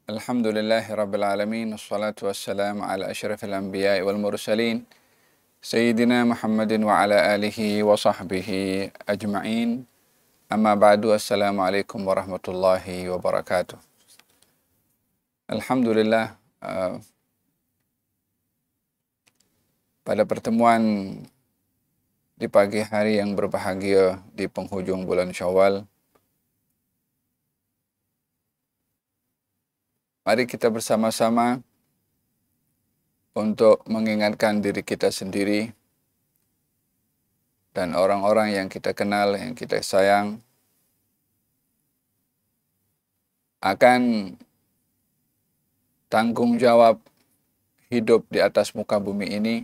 Alhamdulillahi Rabbil Alamin. Assalatu wassalamu ala asyrafil anbiya'i wal mursalin. Sayyidina Muhammadin wa ala alihi wa sahbihi ajma'in. Amma ba'du. Assalamualaikum warahmatullahi wabarakatuh. Alhamdulillah, pada pertemuan di pagi hari yang berbahagia di penghujung bulan Syawal, mari kita bersama-sama untuk mengingatkan diri kita sendiri dan orang-orang yang kita kenal, yang kita sayang, akan tanggung jawab hidup di atas muka bumi ini,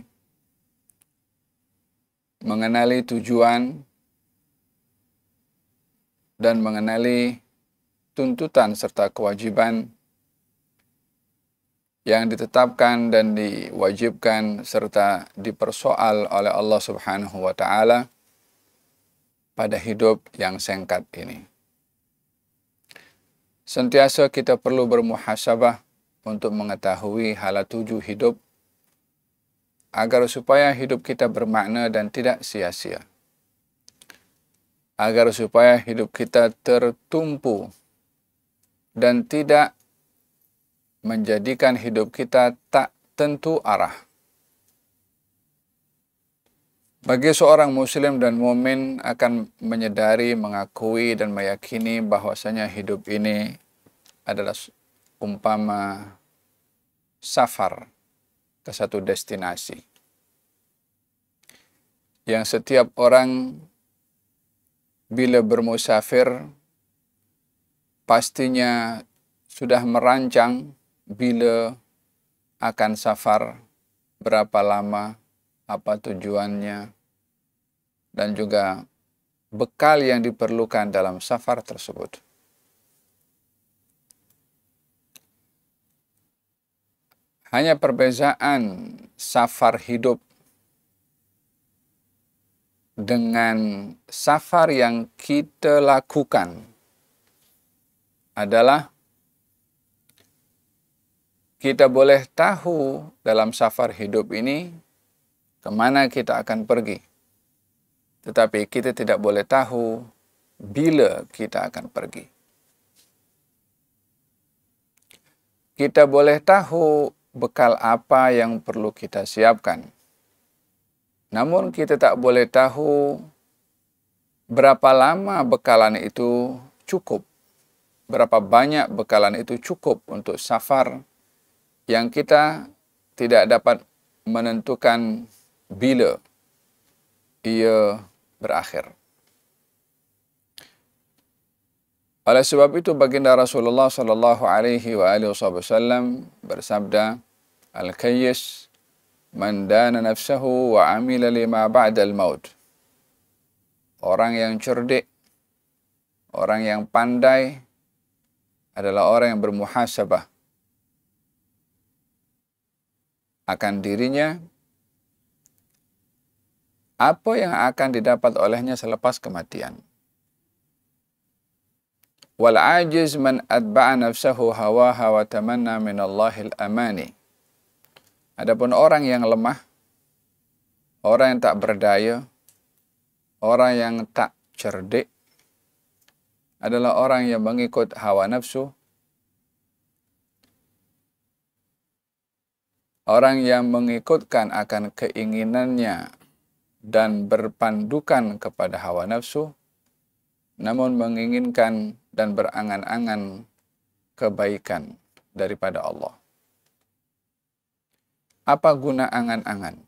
mengenali tujuan dan mengenali tuntutan serta kewajiban yang ditetapkan dan diwajibkan serta dipersoal oleh Allah Subhanahu wa Ta'ala pada hidup yang singkat ini. Sentiasa kita perlu bermuhasabah untuk mengetahui hala tuju hidup agar supaya hidup kita bermakna dan tidak sia-sia. Agar supaya hidup kita tertumpu dan tidak menjadikan hidup kita tak tentu arah. Bagi seorang muslim dan mukmin akan menyadari, mengakui dan meyakini bahwasanya hidup ini adalah umpama safar ke satu destinasi yang setiap orang bila bermusafir pastinya sudah merancang bila akan safar, berapa lama, apa tujuannya, dan juga bekal yang diperlukan dalam safar tersebut. Hanya perbezaan safar hidup dengan safar yang kita lakukan adalah kita boleh tahu dalam safar hidup ini kemana kita akan pergi. Tetapi kita tidak boleh tahu bila kita akan pergi. Kita boleh tahu bekal apa yang perlu kita siapkan. Namun kita tak boleh tahu berapa lama bekalan itu cukup. Berapa banyak bekalan itu cukup untuk safar yang kita tidak dapat menentukan bila ia berakhir. Oleh sebab itu baginda Rasulullah sallallahu alaihi wasallam bersabda, "Al-kayyis man dana nafsahu wa amila lima ba'dal maut." Orang yang cerdik, orang yang pandai adalah orang yang bermuhasabah akan dirinya, apa yang akan didapat olehnya selepas kematian. Wal ajiz man atba'a nafsahu hawaha wa tamanna min Allahil amani. Adapun orang yang lemah, orang yang tak berdaya, orang yang tak cerdik adalah orang yang mengikut hawa nafsu, orang yang mengikutkan akan keinginannya dan berpandukan kepada hawa nafsu, namun menginginkan dan berangan-angan kebaikan daripada Allah. Apa guna angan-angan?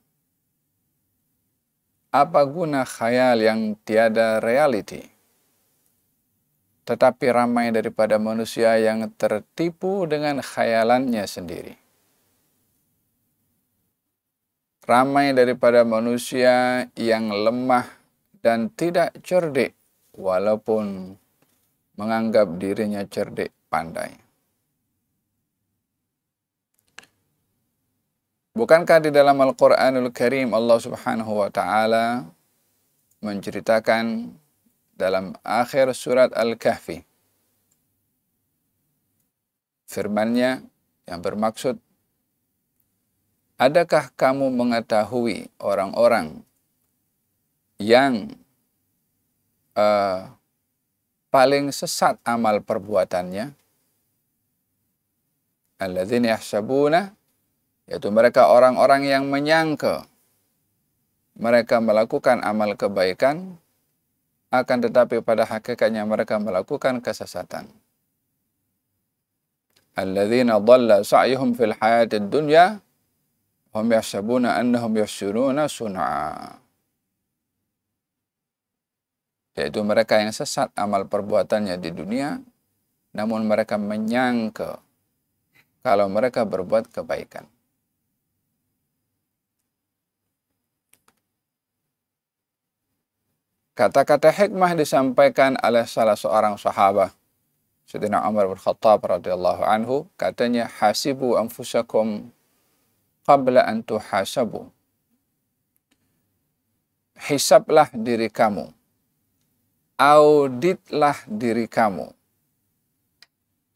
Apa guna khayal yang tiada realiti? Tetapi ramai daripada manusia yang tertipu dengan khayalannya sendiri. Ramai daripada manusia yang lemah dan tidak cerdik, walaupun menganggap dirinya cerdik pandai. Bukankah di dalam Al-Quranul Karim Allah Subhanahu wa Ta'ala menceritakan dalam akhir surat Al-Kahfi firman-Nya yang bermaksud, adakah kamu mengetahui orang-orang yang paling sesat amal perbuatannya? Alladzina yahsabuna, yaitu mereka orang-orang yang menyangka mereka melakukan amal kebaikan, akan tetapi pada hakikatnya mereka melakukan kesesatan. Alladzina dhalla sa'yuhum fil hayatid dunya hum yahsabuna annahum yuhsinuna sun'a. Yaitu mereka yang sesat amal perbuatannya di dunia, namun mereka menyangka kalau mereka berbuat kebaikan. Kata-kata hikmah disampaikan oleh salah seorang sahabat, Sayyidina Umar bin Khattab radhiyallahu anhu, katanya, hasibu anfusakum qabla an tuhasabu. Hisablah diri kamu, auditlah diri kamu,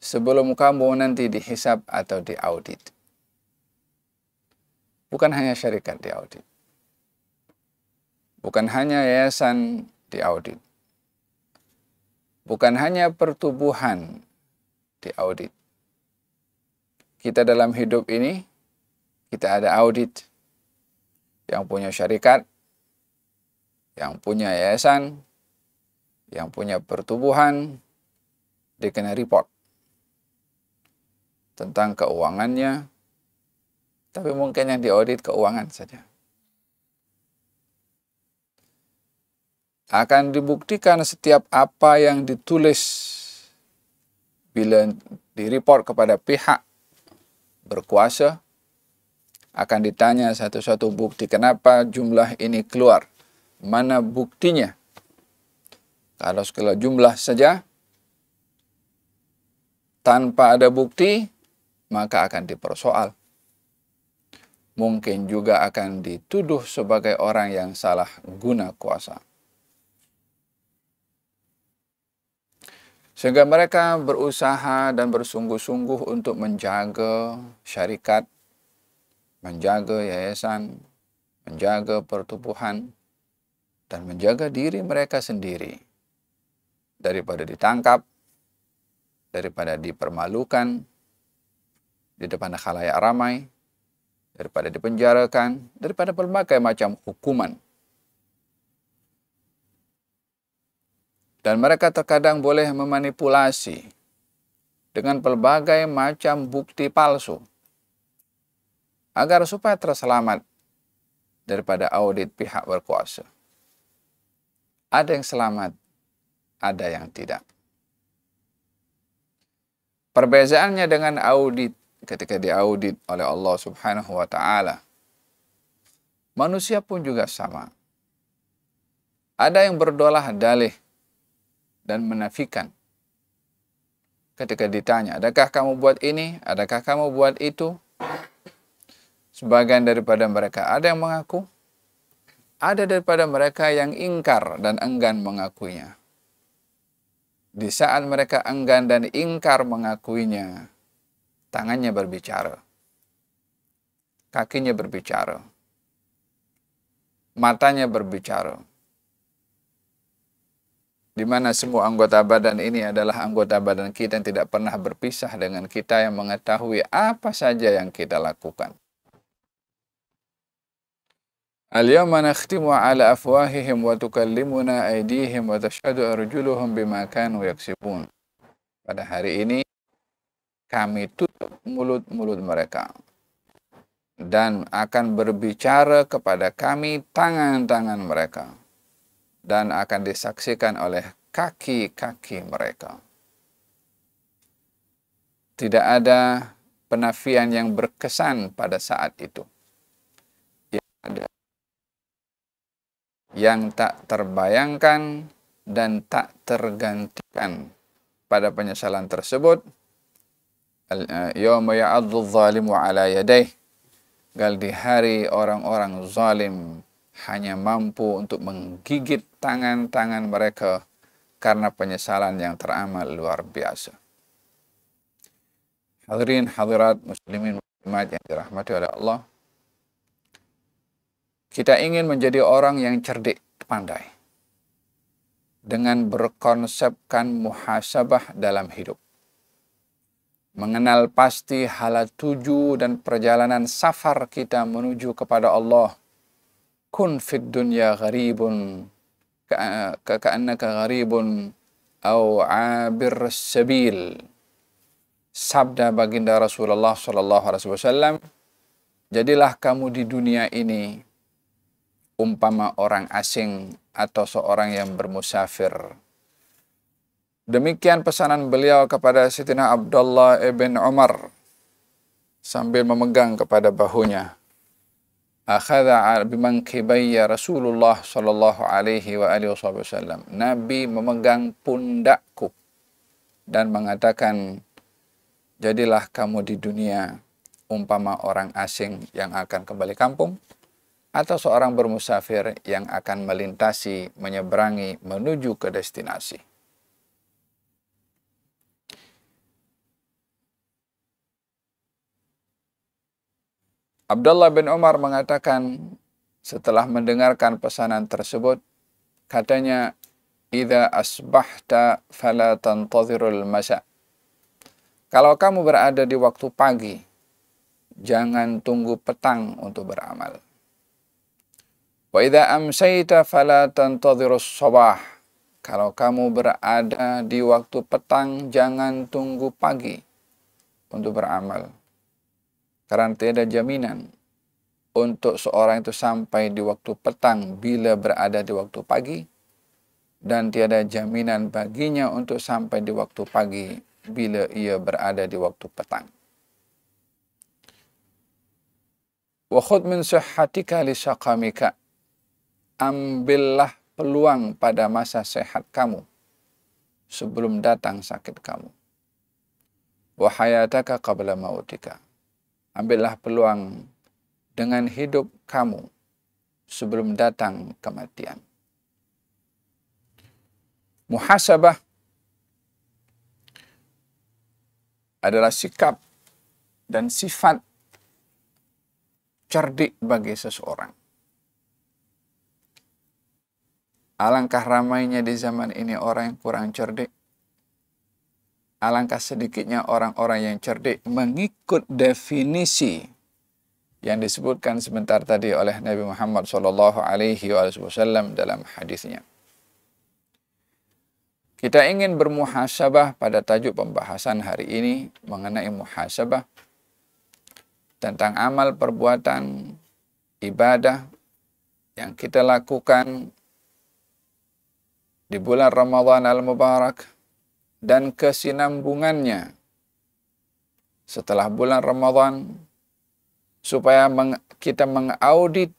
sebelum kamu nanti dihisab atau diaudit. Bukan hanya syarikat diaudit. Bukan hanya yayasan diaudit. Bukan hanya pertubuhan diaudit. Kita dalam hidup ini, kita ada audit. Yang punya syarikat, yang punya yayasan, yang punya pertubuhan, dikena report tentang keuangannya, tapi mungkin yang diaudit keuangan saja. Akan dibuktikan setiap apa yang ditulis bila direport kepada pihak berkuasa, akan ditanya satu-satu bukti kenapa jumlah ini keluar. Mana buktinya? Kalau sekala jumlah saja, tanpa ada bukti, maka akan dipersoal. Mungkin juga akan dituduh sebagai orang yang salah guna kuasa. Sehingga mereka berusaha dan bersungguh-sungguh untuk menjaga syarikat, menjaga yayasan, menjaga pertubuhan, dan menjaga diri mereka sendiri daripada ditangkap, daripada dipermalukan di depan khalayak ramai, daripada dipenjarakan, daripada berbagai macam hukuman. Dan mereka terkadang boleh memanipulasi dengan pelbagai macam bukti palsu agar supaya terselamat daripada audit pihak berkuasa. Ada yang selamat, ada yang tidak. Perbezaannya dengan audit, ketika diaudit oleh Allah Subhanahu wa Ta'ala, manusia pun juga sama. Ada yang berdolah dalih dan menafikan. Ketika ditanya, adakah kamu buat ini? Adakah kamu buat itu? Sebagian daripada mereka ada yang mengaku, ada daripada mereka yang ingkar dan enggan mengakuinya. Di saat mereka enggan dan ingkar mengakuinya, tangannya berbicara, kakinya berbicara, matanya berbicara, di mana semua anggota badan ini adalah anggota badan kita yang tidak pernah berpisah dengan kita, yang mengetahui apa saja yang kita lakukan. Al-yawma nakhtimu ala afwahihim wa tukallimuna aydihim wa tashhadu arjuluhum bima kanu yaksibun. Pada hari ini kami tutup mulut-mulut mereka dan akan berbicara kepada kami tangan-tangan mereka, dan akan disaksikan oleh kaki-kaki mereka. Tidak ada penafian yang berkesan pada saat itu. Yang ada yang tak terbayangkan dan tak tergantikan pada penyesalan tersebut. Yawma ya'addu adh-dhalimu ala yadayh. Gal di hari orang-orang zalim hanya mampu untuk menggigit tangan-tangan mereka karena penyesalan yang teramat luar biasa. Hadirin hadirat muslimin muslimat yang dirahmati oleh Allah. Kita ingin menjadi orang yang cerdik, pandai, dengan berkonsepkan muhasabah dalam hidup. Mengenal pasti hala tuju dan perjalanan safar kita menuju kepada Allah. Kun fid dunya gharibun ka'annaka gharibun au abir sabil. Sabda baginda Rasulullah sallallahu alaihi wasallam, jadilah kamu di dunia ini umpama orang asing atau seorang yang bermusafir. Demikian pesanan beliau kepada Sayyidina Abdullah ibn Umar sambil memegang kepada bahunya. Akhadha bimankibayya Rasulullah sallallahu alaihi wa alihi wasallam. Nabi memegang pundakku dan mengatakan, jadilah kamu di dunia umpama orang asing yang akan kembali kampung atau seorang bermusafir yang akan melintasi, menyeberangi, menuju ke destinasi. Abdullah bin Umar mengatakan setelah mendengarkan pesanan tersebut, katanya, "Idza asbahta fala tantadhirul masa." Kalau kamu berada di waktu pagi, jangan tunggu petang untuk beramal. Wa idza amsayta fala tantadhirus sabah. Kalau kamu berada di waktu petang, jangan tunggu pagi untuk beramal. Karena tidak ada jaminan untuk seorang itu sampai di waktu petang bila berada di waktu pagi, dan tiada jaminan baginya untuk sampai di waktu pagi bila ia berada di waktu petang. Wa khudh min sihhatika li saqamika. Ambillah peluang pada masa sehat kamu sebelum datang sakit kamu. Wa hayataka qabla mautika. Ambillah peluang dengan hidup kamu sebelum datang kematian. Muhasabah adalah sikap dan sifat cerdik bagi seseorang. Alangkah ramainya di zaman ini orang yang kurang cerdik. Alangkah sedikitnya orang-orang yang cerdik mengikut definisi yang disebutkan sebentar tadi oleh Nabi Muhammad sallallahu alaihi wasallam dalam hadisnya. Kita ingin bermuhasabah pada tajuk pembahasan hari ini mengenai muhasabah tentang amal perbuatan ibadah yang kita lakukan di bulan Ramadan al-Mubarak dan kesinambungannya setelah bulan Ramadan, supaya kita mengaudit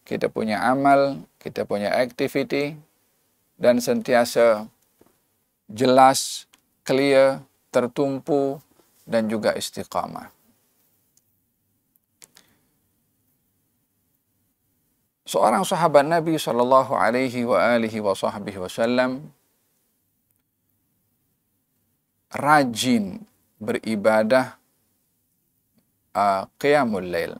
kita punya amal, kita punya activity, dan sentiasa jelas, clear, tertumpu, dan juga istiqamah. Seorang sahabat Nabi sallallahu alaihi wasallam rajin beribadah qiyamul lail.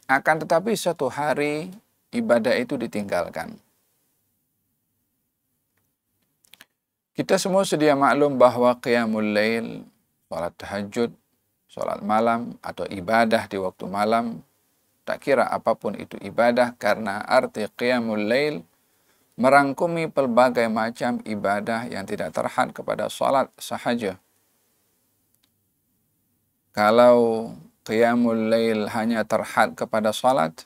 Akan tetapi satu hari ibadah itu ditinggalkan. Kita semua sedia maklum bahwa qiyamul lail, salat tahajud, salat malam atau ibadah di waktu malam, tak kira apapun itu ibadah, karena arti qiyamul lail merangkumi pelbagai macam ibadah yang tidak terhad kepada salat sahaja. Kalau qiyamul lail hanya terhad kepada salat,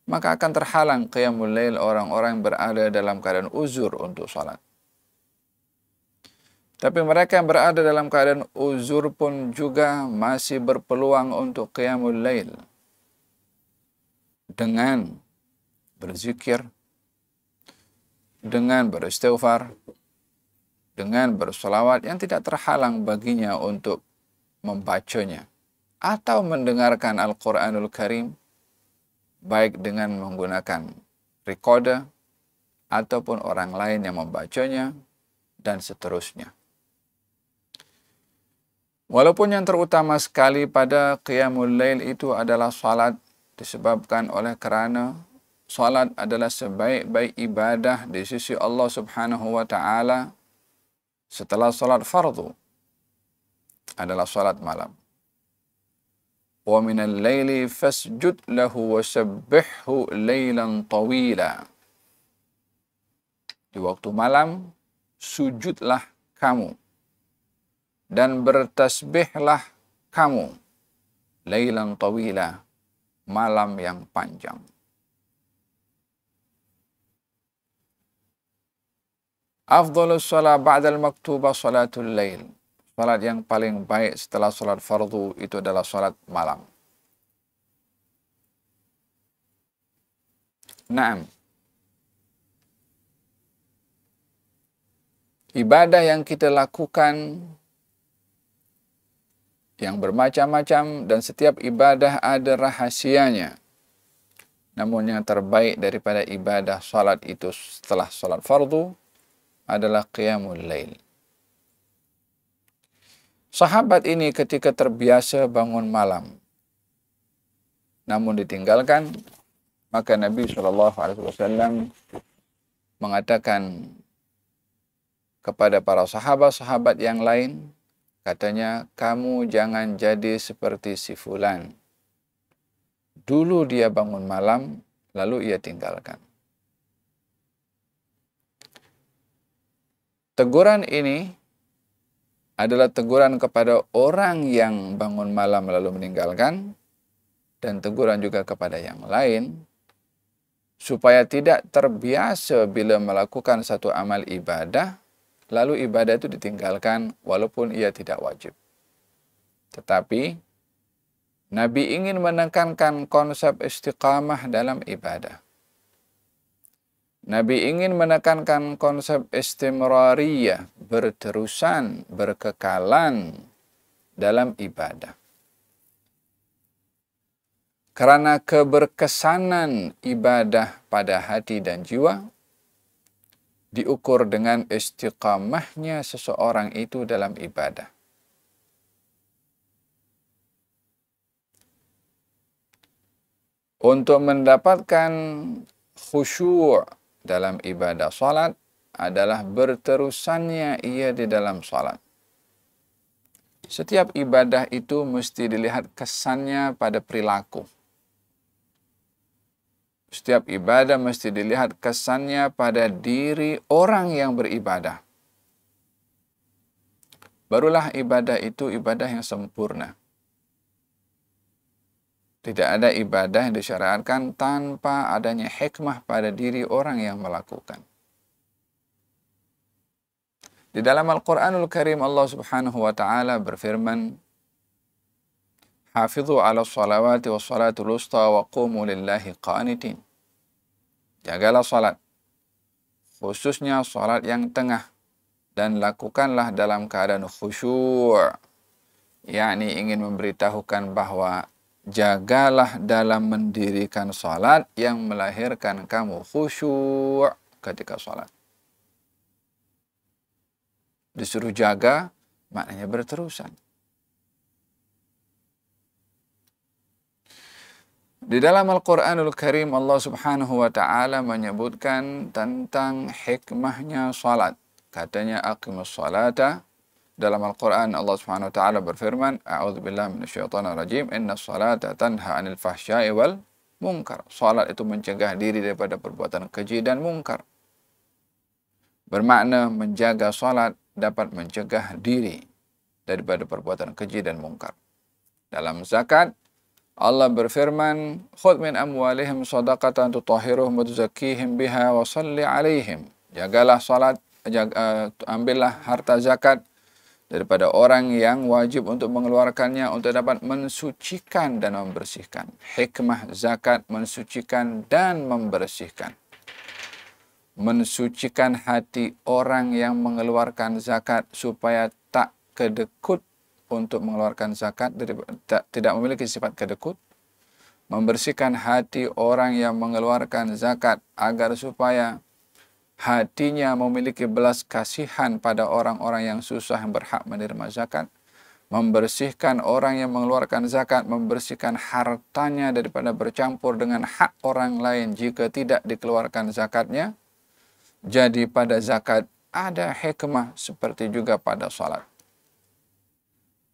maka akan terhalang qiyamul lail orang-orang yang berada dalam keadaan uzur untuk salat. Tapi mereka yang berada dalam keadaan uzur pun juga masih berpeluang untuk qiyamul lail dengan berzikir, dengan beristighfar, dengan bersolawat yang tidak terhalang baginya untuk membacanya atau mendengarkan Al-Quranul Karim, baik dengan menggunakan recorder ataupun orang lain yang membacanya, dan seterusnya. Walaupun yang terutama sekali pada qiyamul lail itu adalah salat, disebabkan oleh karena salat adalah sebaik-baik ibadah di sisi Allah Subhanahu wa taala setelah salat fardu adalah salat malam. Wa minal laili fasjud lahu wasabbihhu lailan tawila. Di waktu malam sujudlah kamu dan bertasbihlah kamu lailan tawila, malam yang panjang. Afdhalus shalah ba'dal maktubah salatul lail. Salat yang paling baik setelah salat fardu itu adalah salat malam. Naam. Ibadah yang kita lakukan yang bermacam-macam dan setiap ibadah ada rahasianya. Namun yang terbaik daripada ibadah salat itu setelah salat fardu adalah qiyamul lail. Sahabat ini ketika terbiasa bangun malam, namun ditinggalkan, maka Nabi SAW mengatakan kepada para sahabat-sahabat yang lain, katanya, kamu jangan jadi seperti si fulan. Dulu dia bangun malam, lalu ia tinggalkan. Teguran ini adalah teguran kepada orang yang bangun malam lalu meninggalkan, dan teguran juga kepada yang lain, supaya tidak terbiasa bila melakukan satu amal ibadah, lalu ibadah itu ditinggalkan walaupun ia tidak wajib. Tetapi Nabi ingin menekankan konsep istiqamah dalam ibadah. Nabi ingin menekankan konsep istimrariyah, berterusan, berkekalan dalam ibadah. Karena keberkesanan ibadah pada hati dan jiwa diukur dengan istiqamahnya seseorang itu dalam ibadah. Untuk mendapatkan khusyuk dalam ibadah salat adalah berterusannya ia di dalam salat. Setiap ibadah itu mesti dilihat kesannya pada perilaku. Setiap ibadah mesti dilihat kesannya pada diri orang yang beribadah. Barulah ibadah itu ibadah yang sempurna. Tidak ada ibadah yang disyariatkan tanpa adanya hikmah pada diri orang yang melakukan. Di dalam Al-Quranul Karim Allah Subhanahu wa taala berfirman, "Hafidhu 'ala shalawati was salatul wusta wa qumu lillahi qanitin." Jagalah salat, khususnya salat yang tengah, dan lakukanlah dalam keadaan khusyuk. Yakni ingin memberitahukan bahwa jagalah dalam mendirikan salat yang melahirkan kamu khusyuk ketika salat. Disuruh jaga, maknanya berterusan. Di dalam Al-Quranul Karim Allah Subhanahu wa taala menyebutkan tentang hikmahnya salat. Katanya aqimus salata. Dalam Al-Quran Allah Subhanahu wa taala berfirman, a'udzubillahi minasyaitonir rajim, innas salata tanha 'anil fahsya'i wal munkar. Salat itu mencegah diri daripada perbuatan keji dan mungkar. Bermakna menjaga salat dapat mencegah diri daripada perbuatan keji dan mungkar. Dalam zakat Allah berfirman, "Khudh min amwalihim shadaqatan tutahhiruhum wa tuzakkihim biha wa shalli 'alaihim." Jagalah salat, ambillah harta zakat daripada orang yang wajib untuk mengeluarkannya untuk dapat mensucikan dan membersihkan. Hikmah zakat mensucikan dan membersihkan. Mensucikan hati orang yang mengeluarkan zakat supaya tak kedekut untuk mengeluarkan zakat, tidak memiliki sifat kedekut. Membersihkan hati orang yang mengeluarkan zakat agar supaya hatinya memiliki belas kasihan pada orang-orang yang susah yang berhak menerima zakat. membersihkan orang yang mengeluarkan zakat, membersihkan hartanya daripada bercampur dengan hak orang lain jika tidak dikeluarkan zakatnya. Jadi pada zakat ada hikmah seperti juga pada salat.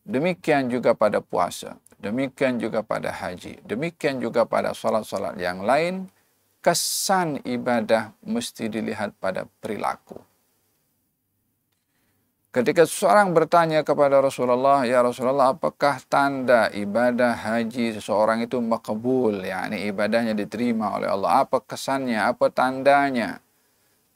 Demikian juga pada puasa, demikian juga pada haji, demikian juga pada salat-salat yang lain. Kesan ibadah mesti dilihat pada perilaku. Ketika seseorang bertanya kepada Rasulullah, "Ya Rasulullah, apakah tanda ibadah haji seseorang itu makbul?" yakni ibadahnya diterima oleh Allah. Apa kesannya? Apa tandanya?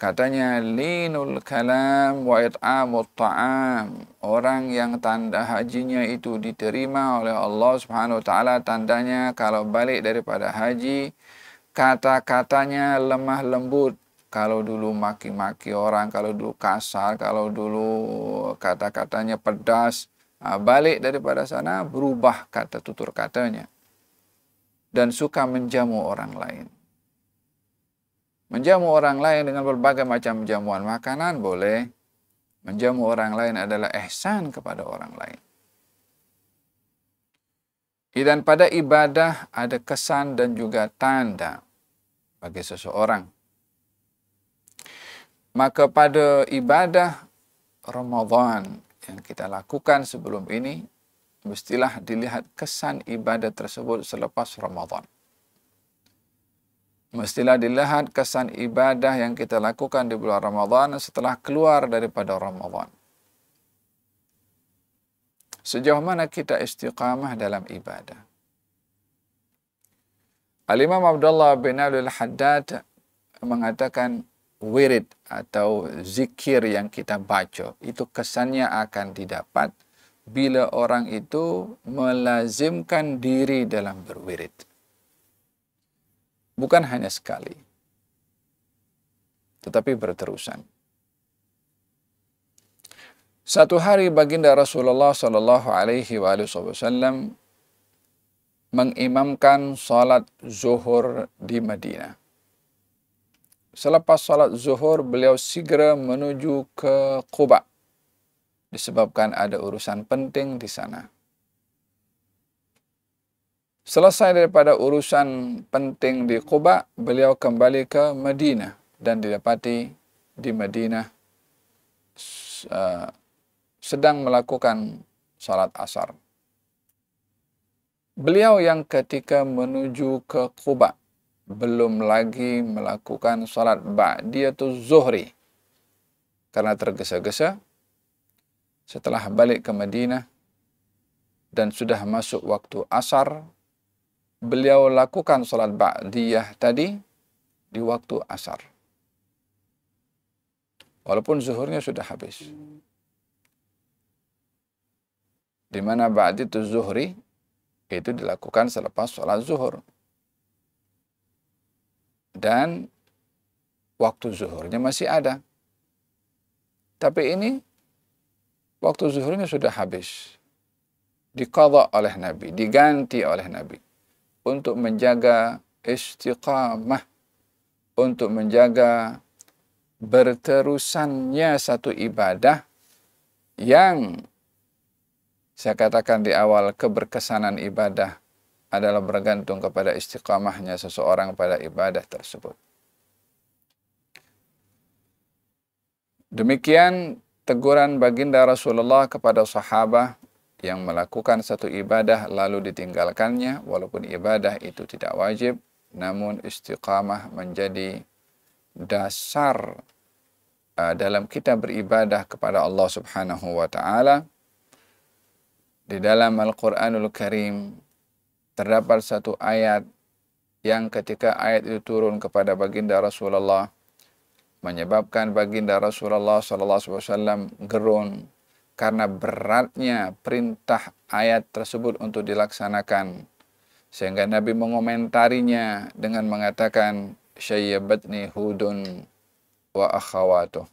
Katanya, linul kalam wa it'amut ta'am. Orang yang tanda hajinya itu diterima oleh Allah Subhanahu wa taala, tandanya kalau balik daripada haji, kata-katanya lemah lembut. Kalau dulu maki-maki orang, kalau dulu kasar, kalau dulu kata-katanya pedas, balik daripada sana berubah kata tutur katanya. Dan suka menjamu orang lain. Menjamu orang lain dengan berbagai macam jamuan makanan boleh. Menjamu orang lain adalah ihsan kepada orang lain. Dan pada ibadah ada kesan dan juga tanda bagi seseorang. Maka pada ibadah Ramadan yang kita lakukan sebelum ini, mestilah dilihat kesan ibadah tersebut selepas Ramadan. Mestilah dilihat kesan ibadah yang kita lakukan di bulan Ramadan setelah keluar daripada Ramadan. Sejauh mana kita istiqamah dalam ibadah. Al-Imam Abdullah bin Al-Haddad mengatakan wirid atau zikir yang kita baca, itu kesannya akan didapat bila orang itu melazimkan diri dalam berwirid. Bukan hanya sekali, tetapi berterusan. Satu hari baginda Rasulullah sallallahu alaihi wasallam mengimamkan salat zuhur di Madinah. Selepas salat zuhur, beliau segera menuju ke Quba disebabkan ada urusan penting di sana. Selesai daripada urusan penting di Quba, beliau kembali ke Madinah dan didapati di Madinah sedang melakukan salat asar. Beliau yang ketika menuju ke Quba belum lagi melakukan salat ba'diyatul zuhri karena tergesa-gesa. Setelah balik ke Madinah dan sudah masuk waktu asar, beliau lakukan salat ba'diyah tadi di waktu asar. Walaupun zuhurnya sudah habis. Di mana ba'diyatul zuhri itu dilakukan selepas salat zuhur. Dan waktu zuhurnya masih ada. Tapi ini waktu zuhurnya sudah habis. Diqadha oleh Nabi, diganti oleh Nabi. Untuk menjaga istiqamah, untuk menjaga berterusannya satu ibadah yang saya katakan di awal, keberkesanan ibadah adalah bergantung kepada istiqamahnya seseorang pada ibadah tersebut. Demikian teguran baginda Rasulullah kepada sahabat yang melakukan satu ibadah lalu ditinggalkannya, walaupun ibadah itu tidak wajib, namun istiqamah menjadi dasar dalam kita beribadah kepada Allah Subhanahu wa taala. Di dalam Al-Qur'anul Karim terdapat satu ayat yang ketika ayat itu turun kepada baginda Rasulullah menyebabkan baginda Rasulullah SAW gerun karena beratnya perintah ayat tersebut untuk dilaksanakan. Sehingga Nabi mengomentarinya dengan mengatakan, syayyabatni hudun wa akhawatuh.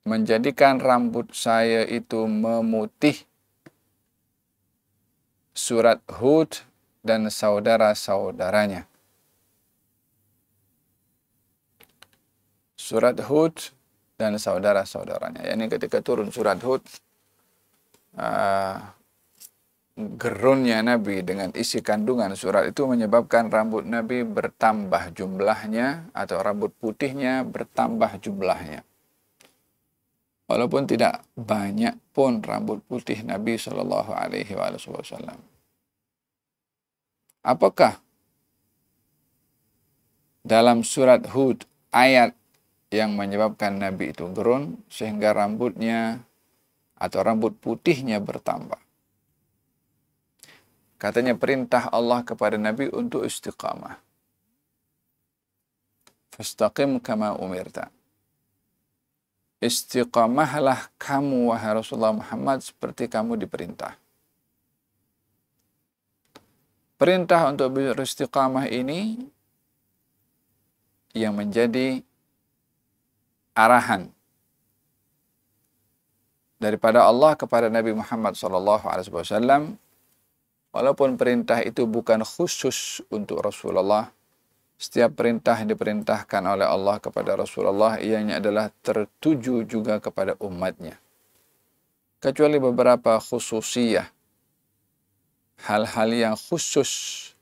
Menjadikan rambut saya itu memutih surat Hud dan saudara-saudaranya. Surat Hud dan saudara-saudaranya. Yani ketika turun surat Hud, gerunnya Nabi dengan isi kandungan surat itu menyebabkan rambut Nabi bertambah jumlahnya atau rambut putihnya bertambah jumlahnya. Walaupun tidak banyak pun rambut putih Nabi Shallallahu Alaihi Wasallam. Apakah dalam surat Hud ayat yang menyebabkan Nabi itu gerun sehingga rambutnya atau rambut putihnya bertambah? Katanya perintah Allah kepada Nabi untuk istiqamah. Fastaqim kama umirta. Istiqamahlah kamu, wahai Rasulullah Muhammad, seperti kamu diperintah. Perintah untuk beristiqamah ini yang menjadi arahan daripada Allah kepada Nabi Muhammad SAW. Walaupun perintah itu bukan khusus untuk Rasulullah, setiap perintah yang diperintahkan oleh Allah kepada Rasulullah ianya adalah tertuju juga kepada umatnya. Kecuali beberapa khususiyah, hal-hal yang khusus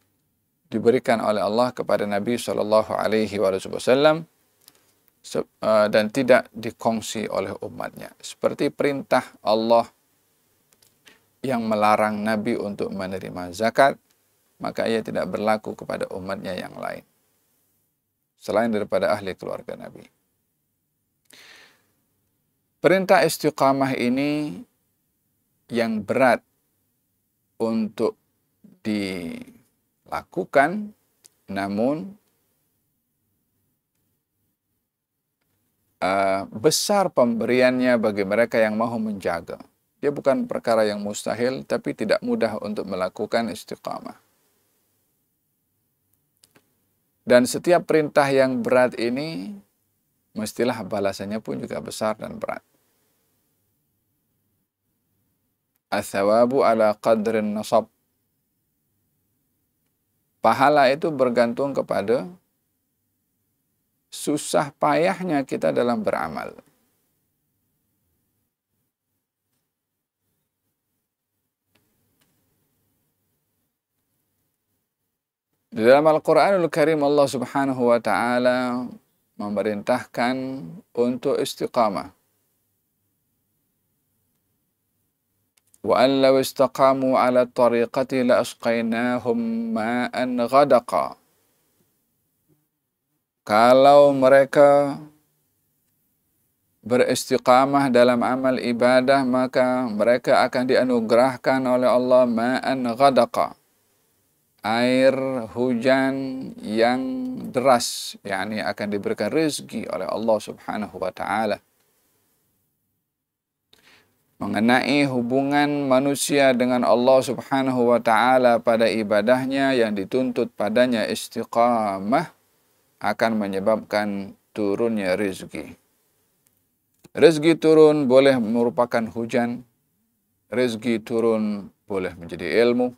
diberikan oleh Allah kepada Nabi SAW dan tidak dikongsi oleh umatnya. Seperti perintah Allah yang melarang Nabi untuk menerima zakat, maka ia tidak berlaku kepada umatnya yang lain selain daripada ahli keluarga Nabi. Perintah istiqamah ini yang berat untuk dilakukan, namun besar pemberiannya bagi mereka yang mau menjaga. Dia bukan perkara yang mustahil, tapi tidak mudah untuk melakukan istiqamah. Dan setiap perintah yang berat ini, mestilah balasannya pun juga besar dan berat. As-sawabu ala qadrin nasab. Pahala itu bergantung kepada susah payahnya kita dalam beramal. Di dalam Al-Quranul Karim Allah Subhanahu wa Ta'ala memerintahkan untuk istiqamah. Wa an law istaqamu ala tariqati la asqainahum ma'an ghadaqa. Kalau mereka beristiqamah dalam amal ibadah, maka mereka akan dianugerahkan oleh Allah ma'an ghadaqa, air hujan yang deras, yakni akan diberikan rezeki oleh Allah Subhanahu wa Ta'ala. Mengenai hubungan manusia dengan Allah Subhanahu wa Ta'ala pada ibadahnya yang dituntut padanya istiqamah akan menyebabkan turunnya rezeki. Rezeki turun boleh merupakan hujan, rezeki turun boleh menjadi ilmu,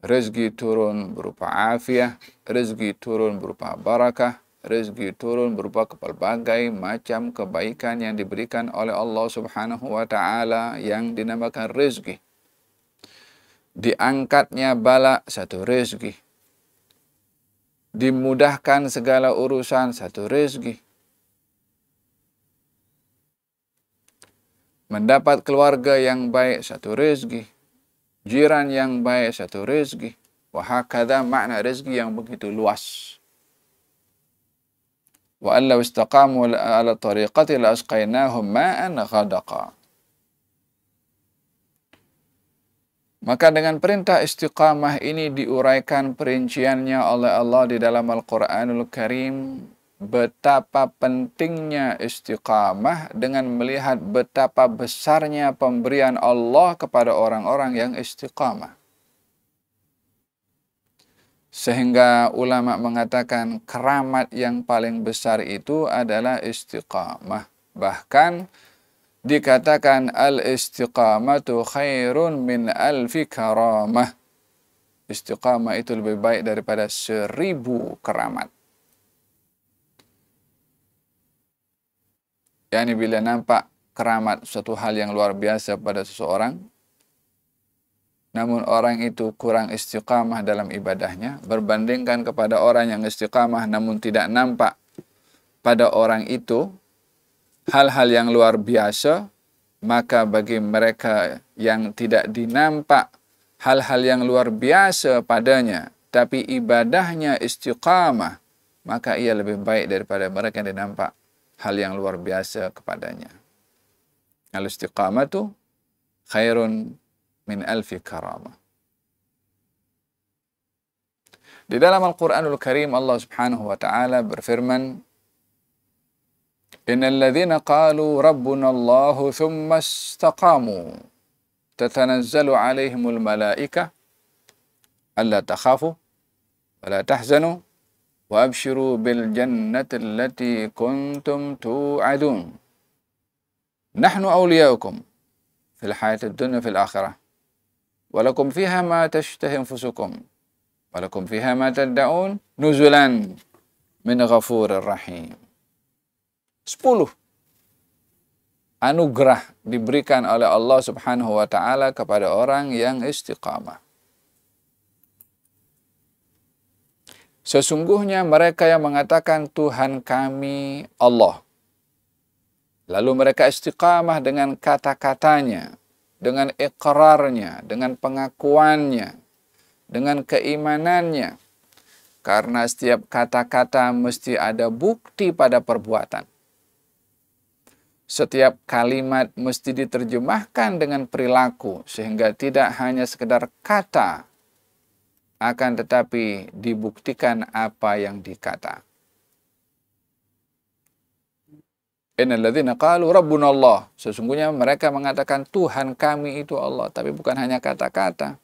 rezeki turun berupa afiah, rezeki turun berupa barakah, rezeki turun berupa berbagai macam kebaikan yang diberikan oleh Allah Subhanahu wa Ta'ala yang dinamakan rezeki. Diangkatnya bala, satu rezeki. Dimudahkan segala urusan, satu rezeki. Mendapat keluarga yang baik, satu rezeki. Jiran yang baik, satu rezeki. Wahakadha, makna rezeki yang begitu luas. Wa an law istaqamu ala tariqati la asqainahum ma'an ghadaqa. Maka dengan perintah istiqamah ini diuraikan perinciannya oleh Allah di dalam Al-Quranul Karim, betapa pentingnya istiqamah dengan melihat betapa besarnya pemberian Allah kepada orang-orang yang istiqamah. Sehingga ulama mengatakan keramat yang paling besar itu adalah istiqamah. Bahkan dikatakan al-istiqamatu khairun min alfi karamah. Istiqamah itu lebih baik daripada 1000 keramat. Yani bila nampak keramat, suatu hal yang luar biasa pada seseorang, namun orang itu kurang istiqamah dalam ibadahnya, berbandingkan kepada orang yang istiqamah namun tidak nampak pada orang itu hal-hal yang luar biasa, maka bagi mereka yang tidak dinampak hal-hal yang luar biasa padanya, tapi ibadahnya istiqamah, maka ia lebih baik daripada mereka yang dinampak hal yang luar biasa kepadanya. Al-istiqamatu khairun min alfi karamah. Di dalam Al-Quranul Karim Allah Subhanahu wa taala berfirman, Innal ladzina qalu rabbuna Allahu thumma istaqamu tatanazzalu alaihimul malaikah alla takhafu wa la tahzanu wa abshiru bil jannati allati kuntum tu'adun. Nahnu awliyaukum fil hayatid dunya fil akhirah. Walakum fiha ma tashtahi anfusukum walakum fiha ma tad'un nuzulan min ghafurir rahim. 10 anugerah diberikan oleh Allah Subhanahu wa taala kepada orang yang istiqamah. Sesungguhnya mereka yang mengatakan Tuhan kami Allah, lalu mereka istiqamah dengan kata-katanya, dengan iqrarnya, dengan pengakuannya, dengan keimanannya. Karena setiap kata-kata mesti ada bukti pada perbuatan. Setiap kalimat mesti diterjemahkan dengan perilaku, sehingga tidak hanya sekedar kata, akan tetapi dibuktikan apa yang dikata. Innal ladzina qalu rabbuna Allah. Sesungguhnya mereka mengatakan Tuhan kami itu Allah, tapi bukan hanya kata-kata.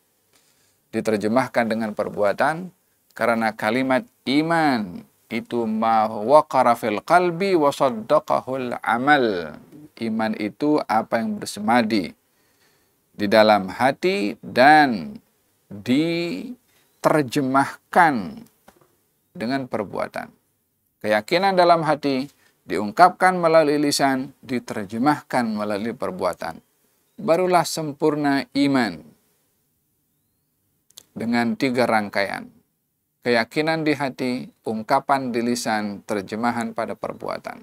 Diterjemahkan dengan perbuatan, karena kalimat iman itu ma waqara fil qalbi wa saddaqahul amal. Iman itu apa yang bersemadi di dalam hati dan diterjemahkan dengan perbuatan. Keyakinan dalam hati diungkapkan melalui lisan, diterjemahkan melalui perbuatan. Barulah sempurna iman dengan 3 rangkaian. Keyakinan di hati, ungkapan di lisan, terjemahan pada perbuatan.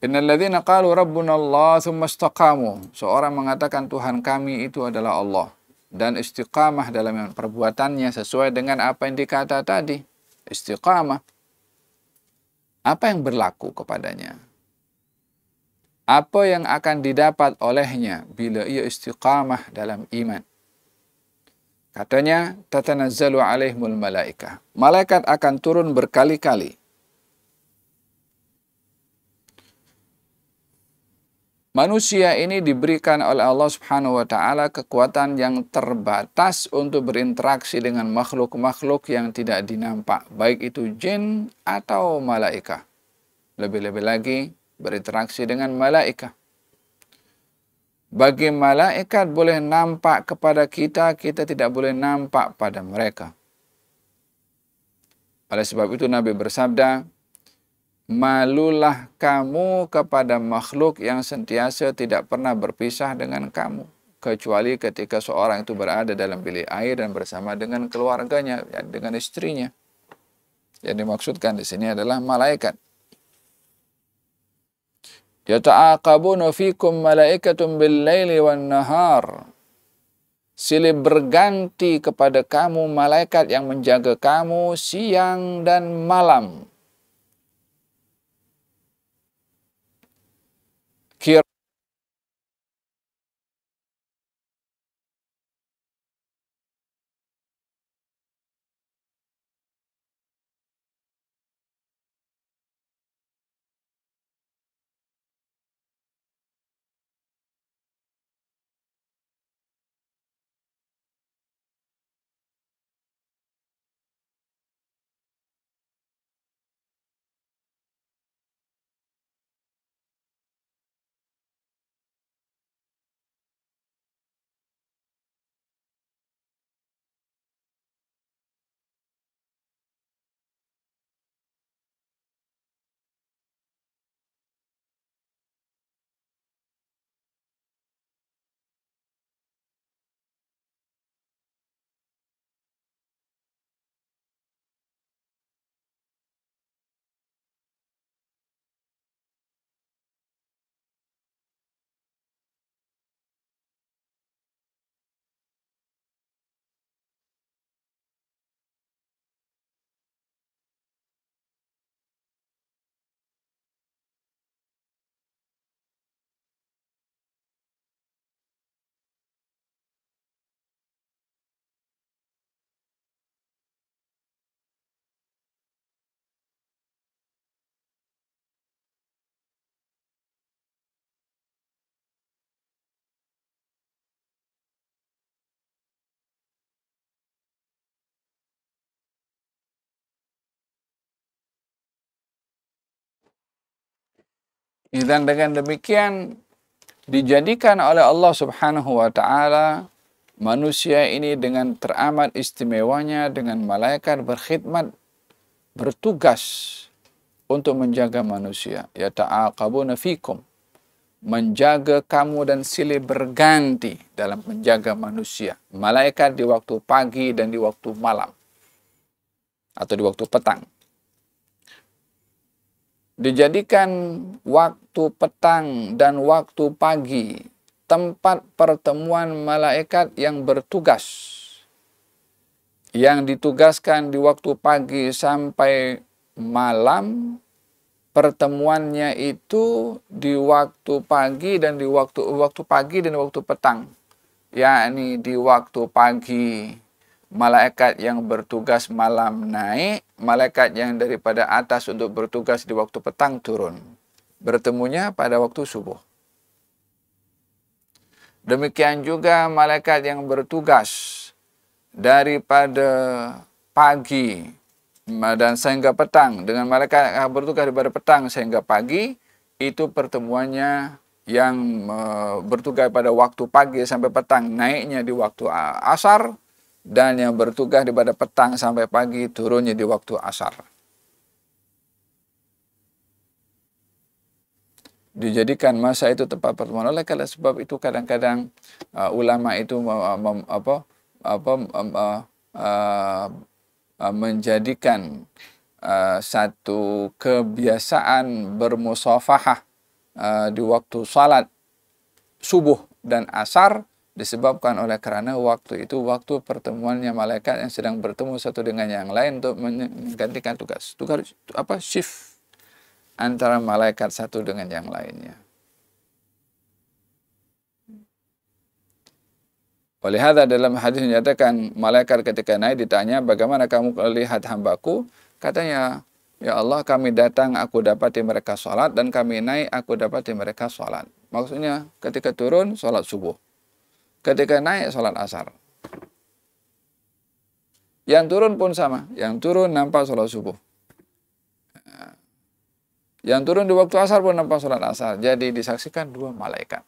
Innal ladzina qalu rabbuna Allah tsumma istaqamu. Seorang mengatakan Tuhan kami itu adalah Allah dan istiqamah dalam perbuatannya sesuai dengan apa yang dikata tadi. Istiqamah. Apa yang berlaku kepadanya? Apa yang akan didapat olehnya bila ia istiqamah dalam iman? Katanya, tatanazzalu alaihimul malaikah. Malaikat akan turun berkali-kali. Manusia ini diberikan oleh Allah Subhanahu wa taala kekuatan yang terbatas untuk berinteraksi dengan makhluk-makhluk yang tidak dinampak, baik itu jin atau malaikat. Lebih-lebih lagi berinteraksi dengan malaikat. Bagi malaikat boleh nampak kepada kita, kita tidak boleh nampak pada mereka. Oleh sebab itu Nabi bersabda, malulah kamu kepada makhluk yang sentiasa tidak pernah berpisah dengan kamu, kecuali ketika seorang itu berada dalam bilik air dan bersama dengan keluarganya, dengan istrinya. Yang dimaksudkan di sini adalah malaikat. Yata'aqabuna fikum malaikatun bil-laili wan-nahar. Silih berganti kepada kamu malaikat yang menjaga kamu siang dan malam. Dan dengan demikian dijadikan oleh Allah Subhanahu wa taala manusia ini dengan teramat istimewanya dengan malaikat berkhidmat, bertugas untuk menjaga manusia. Ya ta'aqabuna fikum, menjaga kamu dan silih berganti dalam menjaga manusia. Malaikat di waktu pagi dan di waktu malam atau di waktu petang. Dijadikan waktu petang dan waktu pagi tempat pertemuan malaikat yang bertugas. Yang ditugaskan di waktu pagi sampai malam, pertemuannya itu di waktu pagi dan di waktu pagi dan waktu petang. Yakni di waktu pagi malaikat yang bertugas malam naik, malaikat yang daripada atas untuk bertugas di waktu petang turun. Bertemunya pada waktu subuh. Demikian juga malaikat yang bertugas daripada pagi dan sehingga petang dengan malaikat yang bertugas daripada petang sehingga pagi, itu pertemuannya yang bertugas pada waktu pagi sampai petang naiknya di waktu asar, dan yang bertugas daripada petang sampai pagi turunnya di waktu asar. Dijadikan masa itu tempat pertemuan. Oleh karena sebab itu kadang-kadang ulama itu menjadikan satu kebiasaan bermusafahah di waktu salat subuh dan asar, disebabkan oleh karena waktu itu waktu pertemuannya malaikat yang sedang bertemu satu dengan yang lain untuk menggantikan tugas shift antara malaikat satu dengan yang lainnya. Oleh hadza dalam hadis dinyatakan malaikat ketika naik ditanya, bagaimana kamu melihat hambaku? Katanya, ya Allah, kami datang aku dapati mereka sholat, dan kami naik aku dapati mereka sholat. Maksudnya ketika turun sholat subuh, ketika naik sholat asar. Yang turun pun sama, yang turun nampak sholat subuh, yang turun di waktu asar pun nampak sholat asar. Jadi disaksikan dua malaikat.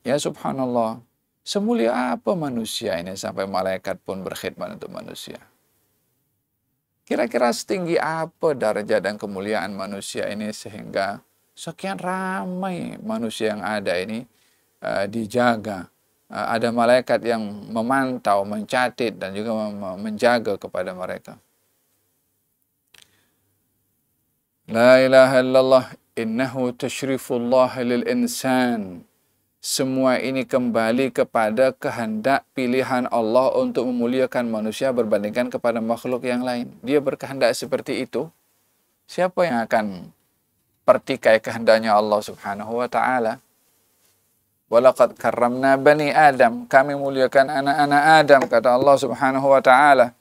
Ya subhanallah, semulia apa manusia ini sampai malaikat pun berkhidmat untuk manusia. Kira-kira setinggi apa derajat dan kemuliaan manusia ini sehingga sekian ramai manusia yang ada ini dijaga. Ada malaikat yang memantau, mencatat, dan juga menjaga kepada mereka. La ilaha illallah innahu tashrifullah lil insan. Semua ini kembali kepada kehendak pilihan Allah untuk memuliakan manusia berbandingkan kepada makhluk yang lain. Dia berkehendak seperti itu. Siapa yang akan pertikai kehendaknya Allah Subhanahu wa taala? Walaqad karramna bani Adam. Kami muliakan anak-anak Adam, kata Allah Subhanahu wa taala.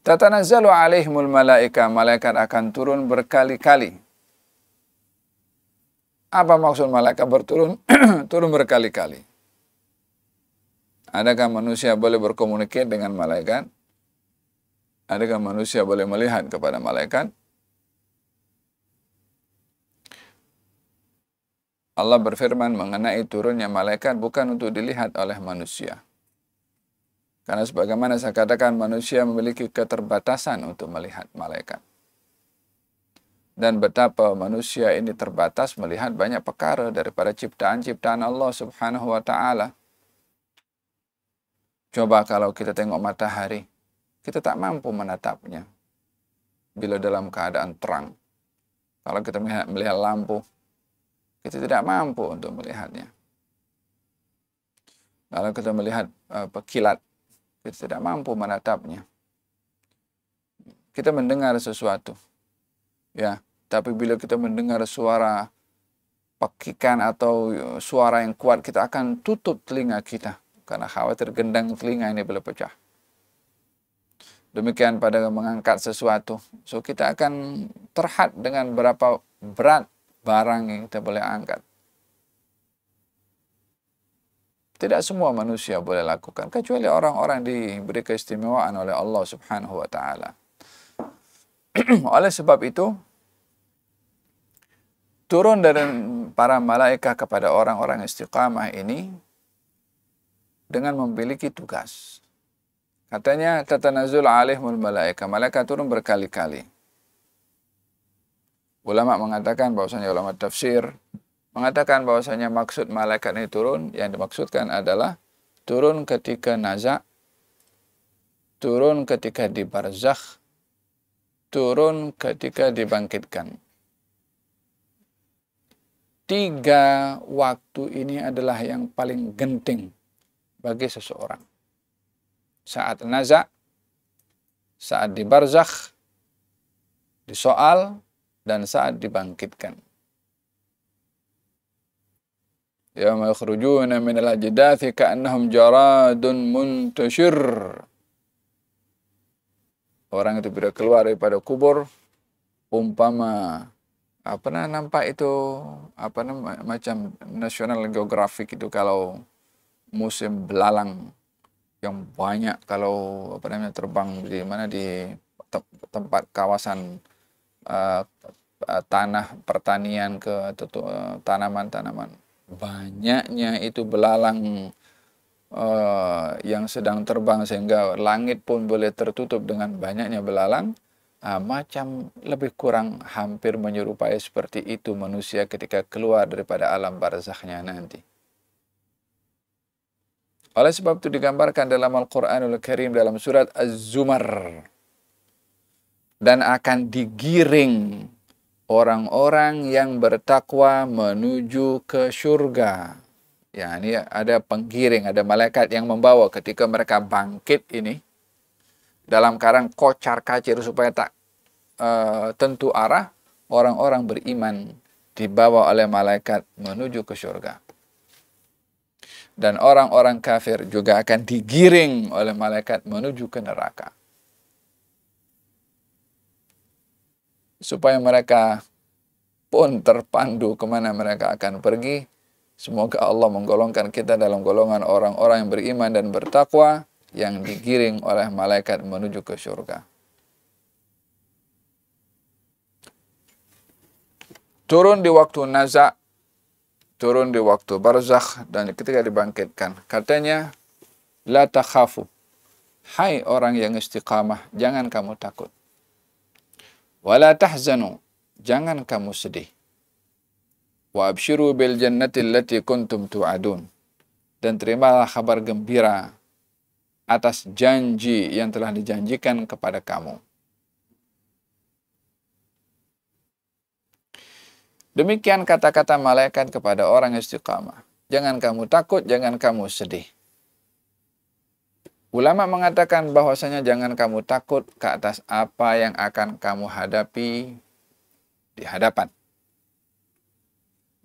Tatanazzalu alaihimul malaika. Malaikat akan turun berkali-kali. Apa maksud malaikat berturun? Turun berkali-kali. Adakah manusia boleh berkomunikasi dengan malaikat? Adakah manusia boleh melihat kepada malaikat? Allah berfirman mengenai turunnya malaikat bukan untuk dilihat oleh manusia. Karena sebagaimana saya katakan, manusia memiliki keterbatasan untuk melihat malaikat. Dan betapa manusia ini terbatas melihat banyak perkara daripada ciptaan-ciptaan Allah Subhanahu wa taala. Coba kalau kita tengok matahari, kita tak mampu menatapnya bila dalam keadaan terang. Kalau kita melihat lampu, kita tidak mampu untuk melihatnya. Kalau kita melihat kilat, kita tidak mampu menatapnya. Kita mendengar sesuatu, ya, tapi bila kita mendengar suara pekikan atau suara yang kuat, kita akan tutup telinga kita karena khawatir gendang telinga ini boleh pecah. Demikian pada mengangkat sesuatu, so kita akan terhad dengan berapa berat barang yang kita boleh angkat. Tidak semua manusia boleh lakukan, kecuali orang-orang diberi keistimewaan oleh Allah Subhanahu wa taala. Oleh sebab itu, turun dari para malaikat kepada orang-orang istiqamah ini dengan memiliki tugas. Katanya, tatanazul alaihimul malaika. Malaikat turun berkali-kali. Ulama mengatakan bahwasanya, ulama tafsir mengatakan bahwasanya maksud malaikat ini turun, yang dimaksudkan adalah turun ketika nazak, turun ketika di barzakh, turun ketika dibangkitkan. 3 waktu ini adalah yang paling genting bagi seseorang. Saat nazak, saat di barzakh, di soal, dan saat dibangkitkan. Yawma yakhrujuna minal ajdathi ka'annahum jaradun muntashir. Orang itu bila keluar daripada kubur, umpama nampak itu macam National Geographic itu kalau musim belalang yang banyak, kalau terbang di mana di tempat kawasan tanah pertanian ke tanaman-tanaman, banyaknya itu belalang yang sedang terbang sehingga langit pun boleh tertutup dengan banyaknya belalang. Macam lebih kurang hampir menyerupai seperti itu manusia ketika keluar daripada alam barzakhnya nanti. Oleh sebab itu digambarkan dalam Al-Quranul Karim dalam surat Az-Zumar, dan akan digiring orang-orang yang bertakwa menuju ke surga. Ya, ini ada penggiring, ada malaikat yang membawa ketika mereka bangkit ini dalam keadaan kocar-kacir supaya tak tentu arah. Orang-orang beriman dibawa oleh malaikat menuju ke surga. Dan orang-orang kafir juga akan digiring oleh malaikat menuju ke neraka. Supaya mereka pun terpandu kemana mereka akan pergi. Semoga Allah menggolongkan kita dalam golongan orang-orang yang beriman dan bertakwa yang digiring oleh malaikat menuju ke surga. Turun di waktu nazak, turun di waktu barzakh, dan ketika dibangkitkan. Katanya, la takhafu. Hai orang yang istiqamah, jangan kamu takut. Wala tahzanu, jangan kamu sedih. Wa abshiru bil jannati allati kuntum tu'adun. Dan terimalah kabar gembira atas janji yang telah dijanjikan kepada kamu. Demikian kata-kata malaikat kepada orang istiqamah. Jangan kamu takut, jangan kamu sedih. Ulama mengatakan bahwasanya jangan kamu takut ke atas apa yang akan kamu hadapi di hadapan.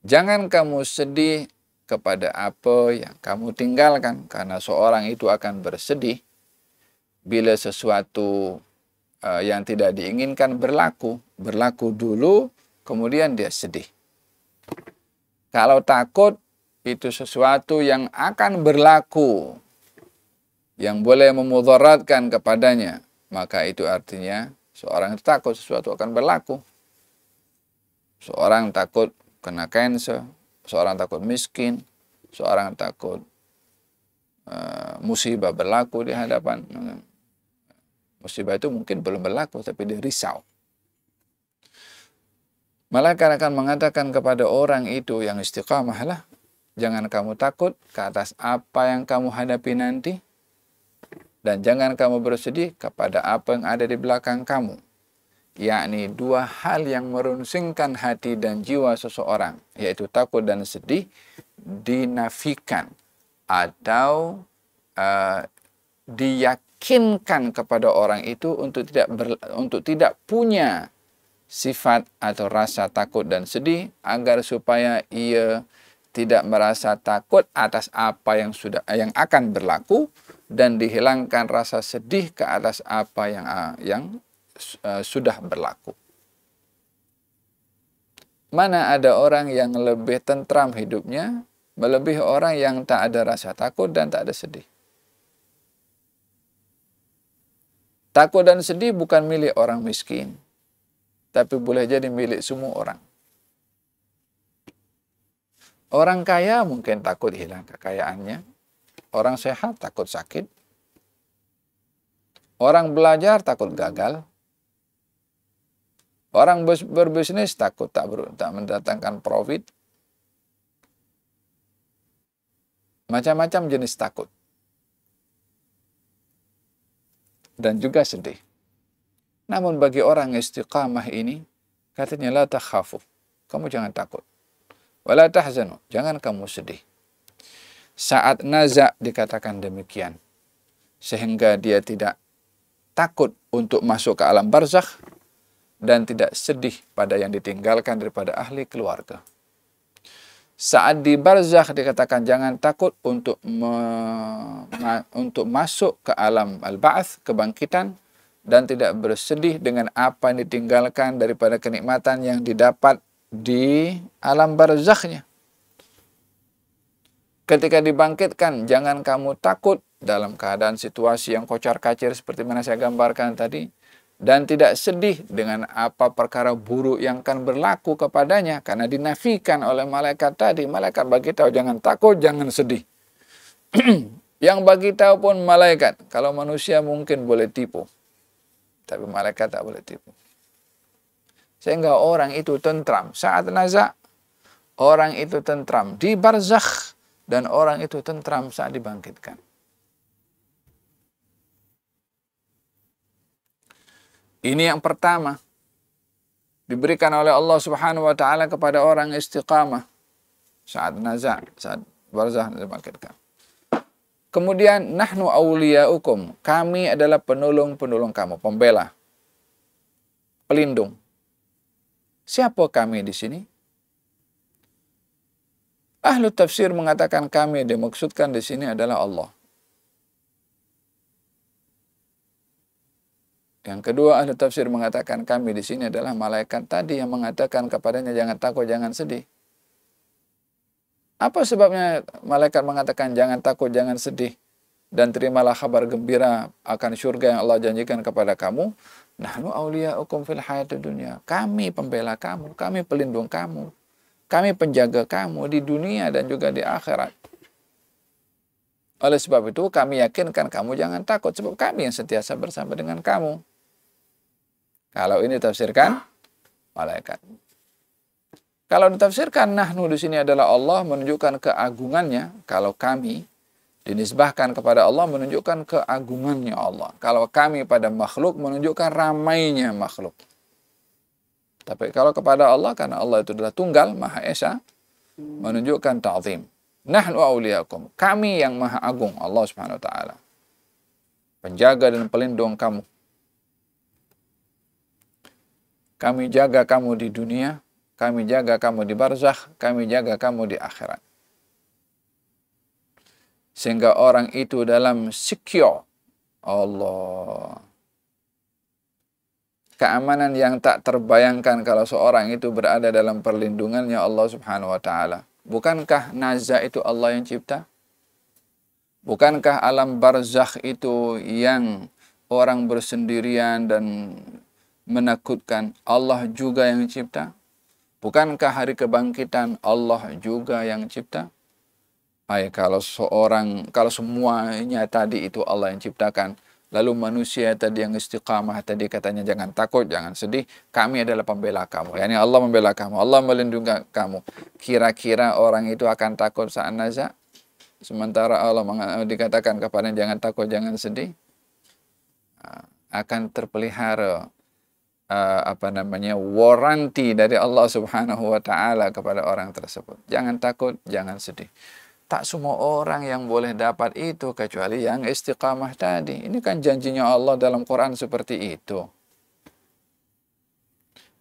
Jangan kamu sedih kepada apa yang kamu tinggalkan, karena seorang itu akan bersedih bila sesuatu yang tidak diinginkan berlaku dulu, kemudian dia sedih. Kalau takut, itu sesuatu yang akan berlaku, yang boleh memudaratkan kepadanya, maka itu artinya seorang itu takut sesuatu akan berlaku. Seorang takut kena cancer, seorang takut miskin, seorang takut musibah berlaku di hadapan. Musibah itu mungkin belum berlaku, tapi dia risau. Malaikat akan mengatakan kepada orang itu yang istiqamahlah, jangan kamu takut ke atas apa yang kamu hadapi nanti, dan jangan kamu bersedih kepada apa yang ada di belakang kamu. Yakni 2 hal yang merunsingkan hati dan jiwa seseorang, yaitu takut dan sedih, dinafikan atau diyakinkan kepada orang itu untuk tidak punya sifat atau rasa takut dan sedih, agar supaya ia tidak merasa takut atas apa yang akan berlaku, dan dihilangkan rasa sedih ke atas apa yang sudah berlaku. Mana ada orang yang lebih tentram hidupnya melebihi orang yang tak ada rasa takut dan tak ada sedih. Takut dan sedih bukan milik orang miskin. tapi boleh jadi milik semua orang. Orang kaya mungkin takut hilang kekayaannya. Orang sehat takut sakit. Orang belajar takut gagal. Orang berbisnis takut tak mendatangkan profit. Macam-macam jenis takut. Dan juga sedih. Namun bagi orang istiqamah ini, katanya la takhafu. Kamu jangan takut. Wala tahzanu. Jangan kamu sedih. Saat naza dikatakan demikian. Sehingga dia tidak takut untuk masuk ke alam barzakh dan tidak sedih pada yang ditinggalkan daripada ahli keluarga. Saat di barzakh dikatakan jangan takut untuk masuk ke alam al-ba'ats, kebangkitan, dan tidak bersedih dengan apa yang ditinggalkan daripada kenikmatan yang didapat di alam barzakhnya. Ketika dibangkitkan, jangan kamu takut dalam keadaan situasi yang kocar-kacir seperti mana saya gambarkan tadi, dan tidak sedih dengan apa perkara buruk yang akan berlaku kepadanya, karena dinafikan oleh malaikat tadi. Malaikat bagi tahu jangan takut, jangan sedih. Yang bagi tahu pun malaikat. Kalau manusia mungkin boleh tipu, tapi malaikat tak boleh tipu. Sehingga orang itu tentram saat naza, orang itu tentram di barzakh, dan orang itu tentram saat dibangkitkan. Ini yang pertama diberikan oleh Allah Subhanahu wa taala kepada orang istiqamah saat naza, saat barzakh dibangkitkan. Kemudian nahnu awliyaukum, kami adalah penolong-penolong kamu, pembela, pelindung. Siapa kami di sini? Ahlu tafsir mengatakan kami dimaksudkan di sini adalah Allah. Yang kedua, ahli tafsir mengatakan kami di sini adalah malaikat tadi yang mengatakan kepadanya jangan takut, jangan sedih. Apa sebabnya malaikat mengatakan jangan takut, jangan sedih, dan terimalah kabar gembira akan surga yang Allah janjikan kepada kamu? Nahnu awliyaukum fil hayatid dunya. Kami pembela kamu, kami pelindung kamu, kami penjaga kamu di dunia dan juga di akhirat. Oleh sebab itu kami yakinkan kamu jangan takut, sebab kami yang sentiasa bersama dengan kamu. Kalau ini tafsirkan malaikat. Kalau ditafsirkan nahnu di sini adalah Allah, menunjukkan keagungannya. Kalau kami dinisbahkan kepada Allah, menunjukkan keagungannya Allah. Kalau kami pada makhluk, menunjukkan ramainya makhluk. Tapi kalau kepada Allah, karena Allah itu adalah tunggal, Maha Esa, menunjukkan ta'zim. Nahnu awliyakum, kami yang maha agung, Allah Subhanahu wa taala, penjaga dan pelindung kamu. Kami jaga kamu di dunia, kami jaga kamu di barzakh, kami jaga kamu di akhirat. Sehingga orang itu dalam secure Allah. Keamanan yang tak terbayangkan kalau seorang itu berada dalam perlindungannya Allah Subhanahu wa taala. Bukankah naza itu Allah yang cipta? Bukankah alam barzakh itu yang orang bersendirian dan menakutkan Allah juga yang cipta? Bukankah hari kebangkitan Allah juga yang cipta? Kalau semuanya tadi itu Allah yang ciptakan, lalu manusia tadi yang istiqamah tadi katanya jangan takut, jangan sedih, kami adalah pembela kamu. Yani Allah membela kamu, Allah melindungi kamu. Kira-kira orang itu akan takut saat naza? Sementara Allah dikatakan kepadanya jangan takut, jangan sedih. Akan terpelihara waranti dari Allah Subhanahu wa taala kepada orang tersebut. Jangan takut, jangan sedih. Tak semua orang yang boleh dapat itu kecuali yang istiqamah tadi. Ini kan janjinya Allah dalam Quran seperti itu.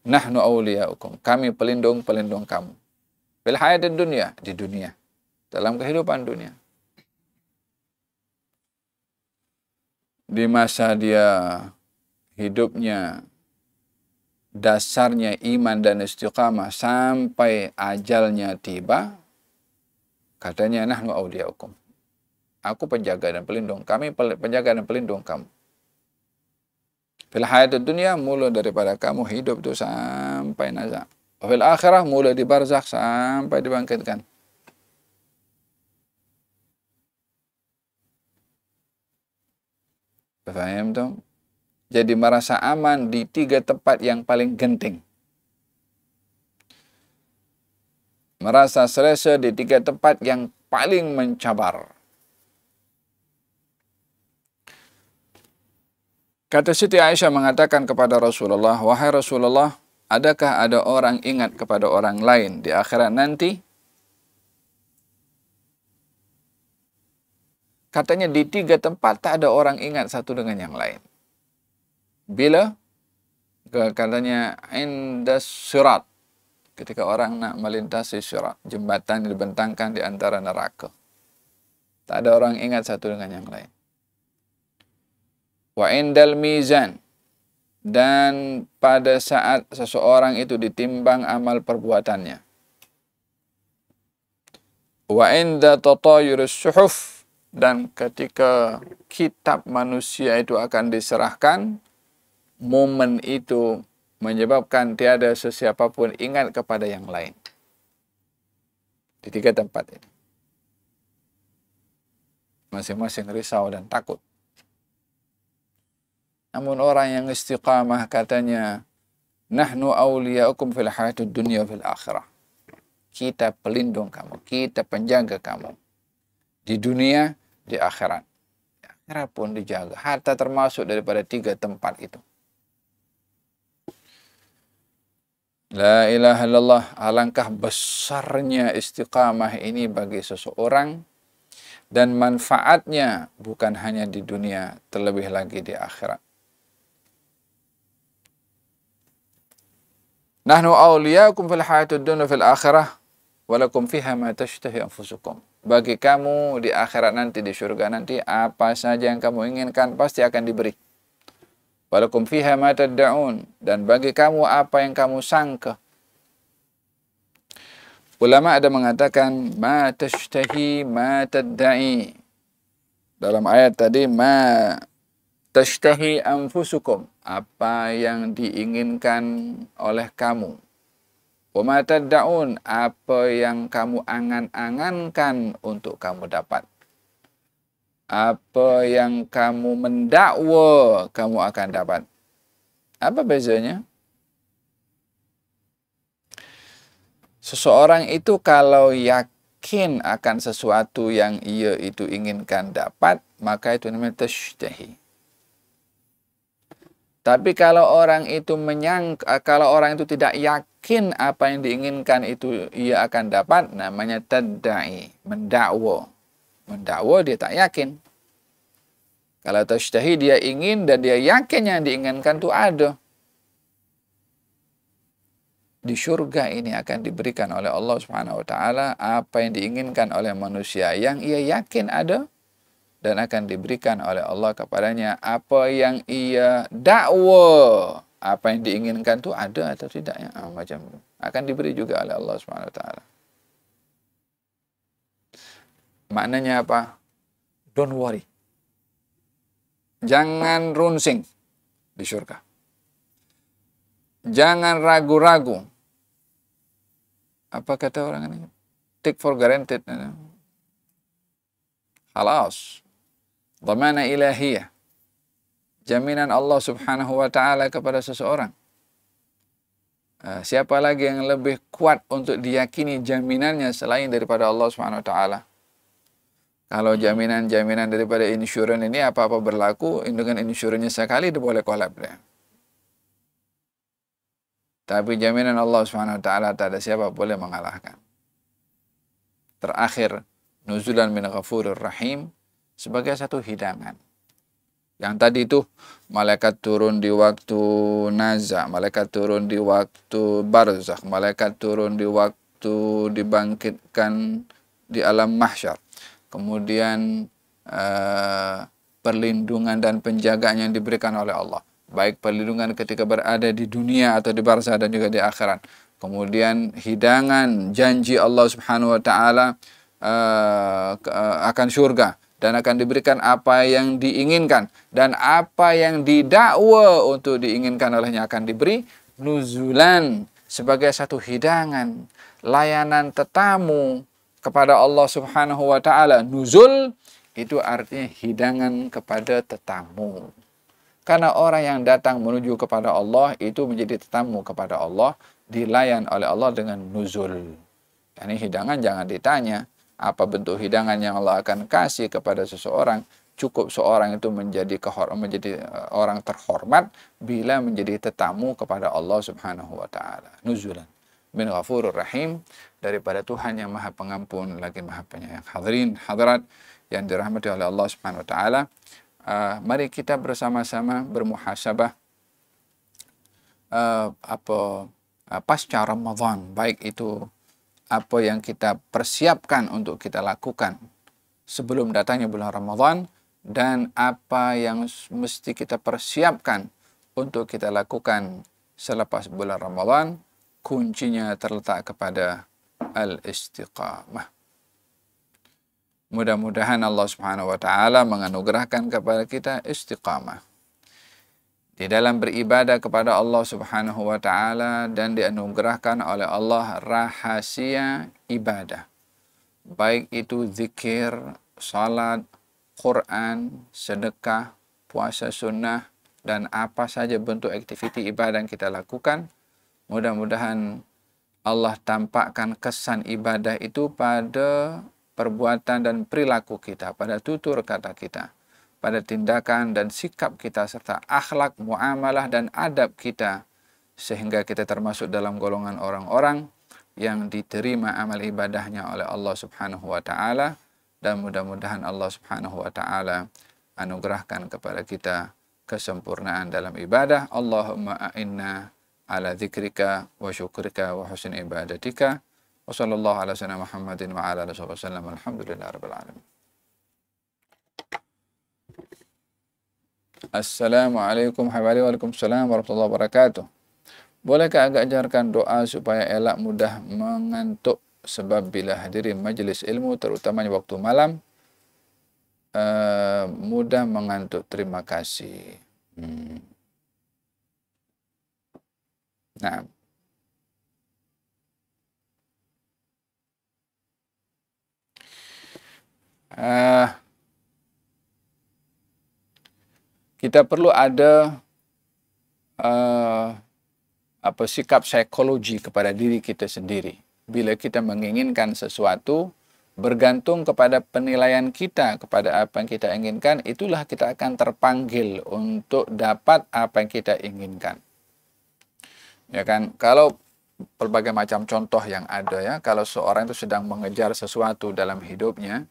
Nahnu awliyaukum, kami pelindung-pelindung kamu. Fil hayatid dunya, di dunia, dalam kehidupan dunia. Di masa dia hidupnya dasarnya iman dan istiqamah sampai ajalnya tiba, katanya nahnu awliyaukum, aku penjaga dan pelindung, kami penjaga dan pelindung kamu. Fil hayatid dunya, mulai daripada kamu hidup itu sampai nazak. Fil akhirah, mulai di barzakh sampai dibangkitkan. Paham tuh? Jadi merasa aman di 3 tempat yang paling genting. Merasa selesa di 3 tempat yang paling mencabar. Kata Siti Aisyah mengatakan kepada Rasulullah, "Wahai Rasulullah, adakah ada orang ingat kepada orang lain di akhirat nanti?" Katanya di 3 tempat tak ada orang ingat satu dengan yang lain. Bila? Katanya indas sirat. Ketika orang nak melintasi sirat, jembatan yang dibentangkan di antara neraka. Tak ada orang ingat satu dengan yang lain. Wa indal mizan, dan pada saat seseorang itu ditimbang amal perbuatannya. Wa inda tatayurus suhuf, dan ketika kitab manusia itu akan diserahkan, momen itu menyebabkan tiada sesiapa pun ingat kepada yang lain. Di 3 tempat ini. Masing-masing risau dan takut. Namun orang yang istiqamah katanya, nahnu awliya'ukum fil hayatid dunya fil akhirah. Kita pelindung kamu, kita penjaga kamu. Di dunia, di akhirat. Di akhirat pun dijaga. Harta termasuk daripada 3 tempat itu. La ilaha illallah, alangkah besarnya istiqamah ini bagi seseorang. Dan manfaatnya bukan hanya di dunia, terlebih lagi di akhirat. Nahnu awliya'ukum fil hayatid dunya fil akhirah walakum fiha ma tashtahi anfusukum. Bagi kamu di akhirat nanti, di surga nanti, apa saja yang kamu inginkan pasti akan diberi. Walakum fiha ma tad'un, dan bagi kamu apa yang kamu sangka. Ulama ada mengatakan ma tashtahi ma tad'i. Dalam ayat tadi ma tashtahi anfusukum, apa yang diinginkan oleh kamu. Wa ma tad'un, apa yang kamu angan-angankan untuk kamu dapat. Apa yang kamu mendakwa kamu akan dapat. Apa bezanya? Seseorang itu kalau yakin akan sesuatu yang ia itu inginkan dapat, maka itu namanya tashtahi. Tapi kalau orang itu kalau orang itu tidak yakin apa yang diinginkan itu ia akan dapat, namanya tadda'i, mendakwa. Mendakwa dia tak yakin. Kalau tashtahi dia ingin dan dia yakin yang diinginkan itu ada. Di surga ini akan diberikan oleh Allah Subhanahu wa taala apa yang diinginkan oleh manusia yang ia yakin ada, dan akan diberikan oleh Allah kepadanya apa yang ia dakwa, apa yang diinginkan itu ada atau tidaknya, macam itu. Akan diberi juga oleh Allah Subhanahu wa taala. Maknanya apa? Don't worry. Jangan runsing di surga. Jangan ragu-ragu. Apa kata orang ini? Take for granted. Halas. Dhamana ilahiyah. Jaminan Allah Subhanahu wa taala kepada seseorang. Siapa lagi yang lebih kuat untuk diyakini jaminannya selain daripada Allah Subhanahu wa taala? Kalau jaminan-jaminan daripada insurans ini apa-apa berlaku, dengan insurannya sekali dia boleh kolab dia. Tapi jaminan Allah Subhanahu wa taala tak ada siapa boleh mengalahkan. Terakhir, nuzulan min ghafurur rahim sebagai satu hidangan. Yang tadi itu malaikat turun di waktu nazak, malaikat turun di waktu barzakh, malaikat turun di waktu dibangkitkan di alam mahsyar. Kemudian perlindungan dan penjagaan yang diberikan oleh Allah. Baik perlindungan ketika berada di dunia atau di barzakh dan juga di akhirat. Kemudian hidangan janji Allah Subhanahu wa taala akan surga. dan akan diberikan apa yang diinginkan, dan apa yang didakwa untuk diinginkan olehnya akan diberi. Nuzulan, sebagai satu hidangan, layanan tetamu kepada Allah Subhanahu wa taala. Nuzul itu artinya hidangan kepada tetamu. Karena orang yang datang menuju kepada Allah itu menjadi tetamu kepada Allah, dilayan oleh Allah dengan nuzul. Ini hidangan jangan ditanya apa bentuk hidangan yang Allah akan kasih kepada seseorang. Cukup seorang itu menjadi orang terhormat bila menjadi tetamu kepada Allah Subhanahu wa taala. Nuzulan min ghafurur rahim, daripada Tuhan yang Maha Pengampun lagi Maha Penyayang. Hadirin hadirat yang dirahmati oleh Allah Subhanahu wa taala, mari kita bersama-sama bermuhasabah pasca Ramadan, baik itu apa yang kita persiapkan untuk kita lakukan sebelum datangnya bulan Ramadan, dan apa yang mesti kita persiapkan untuk kita lakukan selepas bulan Ramadan. Kuncinya terletak kepada al-istiqamah. Mudah-mudahan Allah Subhanahu wa taala menganugerahkan kepada kita istiqamah di dalam beribadah kepada Allah Subhanahu wa taala, dan dianugerahkan oleh Allah rahasia ibadah, baik itu zikir, salat, Quran, sedekah, puasa sunnah, dan apa saja bentuk aktiviti ibadah yang kita lakukan. Mudah-mudahan Allah tampakkan kesan ibadah itu pada perbuatan dan perilaku kita, pada tutur kata kita, pada tindakan dan sikap kita, serta akhlak, muamalah, dan adab kita, sehingga kita termasuk dalam golongan orang-orang yang diterima amal ibadahnya oleh Allah Subhanahu wa taala. Dan mudah-mudahan Allah Subhanahu wa taala anugerahkan kepada kita kesempurnaan dalam ibadah. Allahumma a'inna ala dzikrika wa syukrika wa husni ibadatika. Wa sallallahu ala sayyidina Muhammadin wa ala alihi wasallam. Alhamdulillahirabbil alamin. Assalamualaikum Waalaikumsalam warahmatullahi wabarakatuh. Bolehkah agak ajarkan doa supaya elak mudah mengantuk? Sebab bila hadiri majelis ilmu, terutamanya waktu malam, mudah mengantuk. Terima kasih. Nah, kita perlu ada sikap psikologi kepada diri kita sendiri. Bila kita menginginkan sesuatu, bergantung kepada penilaian kita kepada apa yang kita inginkan, itulah kita akan terpanggil untuk dapat apa yang kita inginkan. Ya kan? Kalau berbagai macam contoh yang ada ya, kalau seorang itu sedang mengejar sesuatu dalam hidupnya,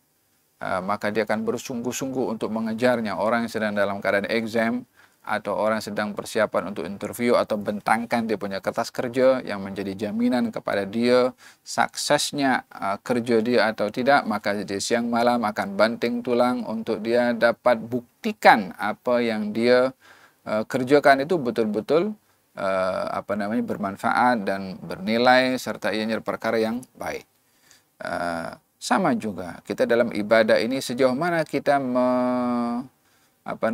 maka dia akan bersungguh-sungguh untuk mengejarnya. Orang yang sedang dalam keadaan exam, atau orang sedang persiapan untuk interview, atau bentangkan dia punya kertas kerja yang menjadi jaminan kepada dia suksesnya kerja dia atau tidak, maka dia siang malam akan banting tulang untuk dia dapat buktikan apa yang dia kerjakan itu betul-betul bermanfaat dan bernilai, serta ianya perkara yang baik. Sama juga kita dalam ibadah ini, sejauh mana kita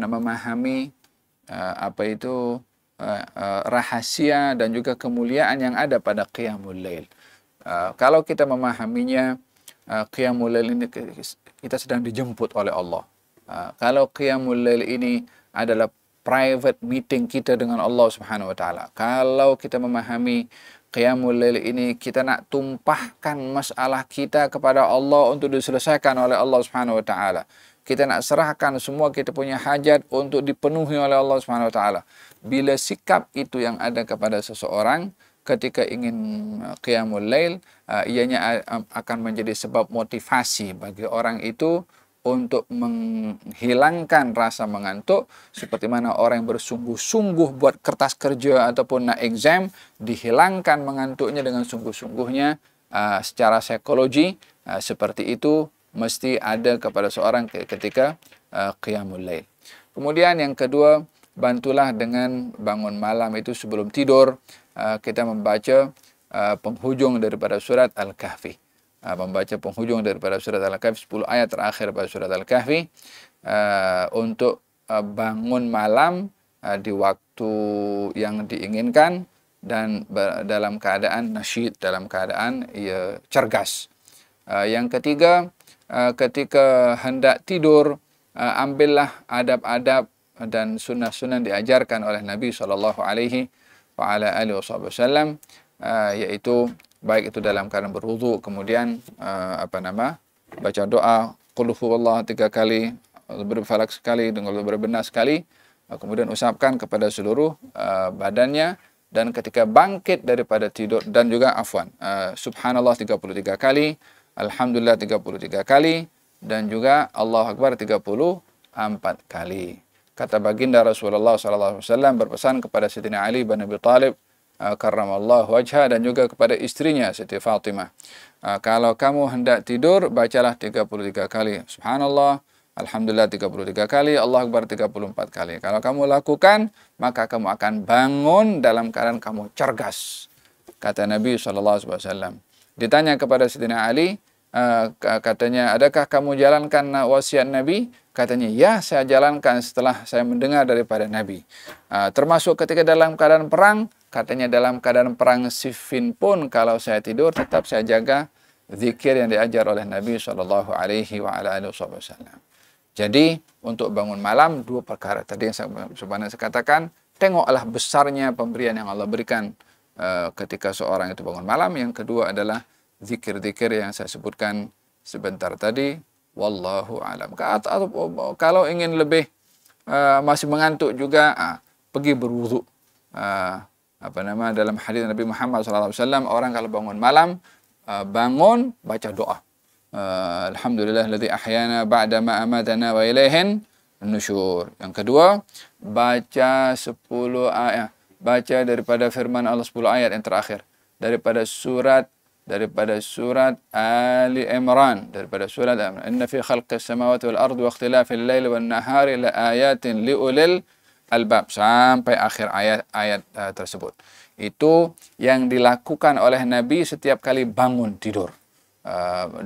memahami rahasia dan juga kemuliaan yang ada pada qiyamul lail. Kalau kita memahaminya, qiyamul lail ini kita sedang dijemput oleh Allah. Kalau qiyamul lail ini adalah private meeting kita dengan Allah Subhanahu wa taala. Kalau kita memahami qiyamul lail ini, kita nak tumpahkan masalah kita kepada Allah untuk diselesaikan oleh Allah Subhanahu wa taala. Kita nak serahkan semua kita punya hajat untuk dipenuhi oleh Allah Subhanahu wa taala. Bila sikap itu yang ada kepada seseorang ketika ingin qiyamul lail, ianya akan menjadi sebab motivasi bagi orang itu untuk menghilangkan rasa mengantuk, seperti mana orang yang bersungguh-sungguh buat kertas kerja ataupun nak exam, dihilangkan mengantuknya dengan sungguh-sungguhnya. Secara psikologi seperti itu mesti ada kepada seorang ketika qiyamul lail. Kemudian yang kedua, bantulah dengan bangun malam itu sebelum tidur, kita membaca penghujung daripada surat Al-Kahfi. membaca penghujung daripada surat Al-Kahfi, 10 ayat terakhir pada surat Al-Kahfi, untuk bangun malam di waktu yang diinginkan dan dalam keadaan nasyid, dalam keadaan cergas. Yang ketiga, ketika hendak tidur, ambillah adab-adab dan sunnah-sunnah diajarkan oleh Nabi Shallallahu Alaihi Wasallam, yaitu baik itu dalam keadaan berwudu, kemudian baca doa qul huwallahu 3 kali, berfalak sekali, dengan berbenas sekali, kemudian usapkan kepada seluruh badannya, dan ketika bangkit daripada tidur, dan juga subhanallah 33 kali, alhamdulillah 33 kali, dan juga Allahu Akbar 34 kali. Kata baginda Rasulullah SAW berpesan kepada Sayyidina Ali bin Abi Thalib karramallahu wajha, dan juga kepada istrinya Siti Fatimah, kalau kamu hendak tidur, bacalah 33 kali subhanallah, alhamdulillah 33 kali, Allahu Akbar 34 kali. Kalau kamu lakukan, maka kamu akan bangun dalam keadaan kamu cergas, kata Nabi SAW. Ditanya kepada Sayyidina Ali, katanya, adakah kamu jalankan wasiat Nabi? Katanya, ya, saya jalankan setelah saya mendengar daripada Nabi. Termasuk ketika dalam keadaan perang, katanya dalam keadaan perang Siffin pun, kalau saya tidur tetap saya jaga zikir yang diajar oleh Nabi Shallallahu Alaihi Wasallam. Jadi untuk bangun malam, 2 perkara tadi yang sebenarnya saya katakan. Tengoklah besarnya pemberian yang Allah berikan ketika seorang itu bangun malam. Yang kedua adalah zikir-zikir yang saya sebutkan sebentar tadi. Wallahu alam. Kalau ingin lebih masih mengantuk juga, pergi berwudu. Dalam hadis Nabi Muhammad SAW, orang kalau bangun malam, bangun baca doa. Alhamdulillahilladzi ahyana ba'da ma amatana wa ilaihin nusyur. Yang kedua, baca 10 ayat. Baca daripada firman Allah 10 ayat yang terakhir daripada surat Ali Imran, daripada surat Inna fi khalqis samawati wal ardi wa ikhtilafil laili wan nahari la ayatin liulil albab, sampai akhir ayat tersebut. Itu yang dilakukan oleh Nabi setiap kali bangun tidur.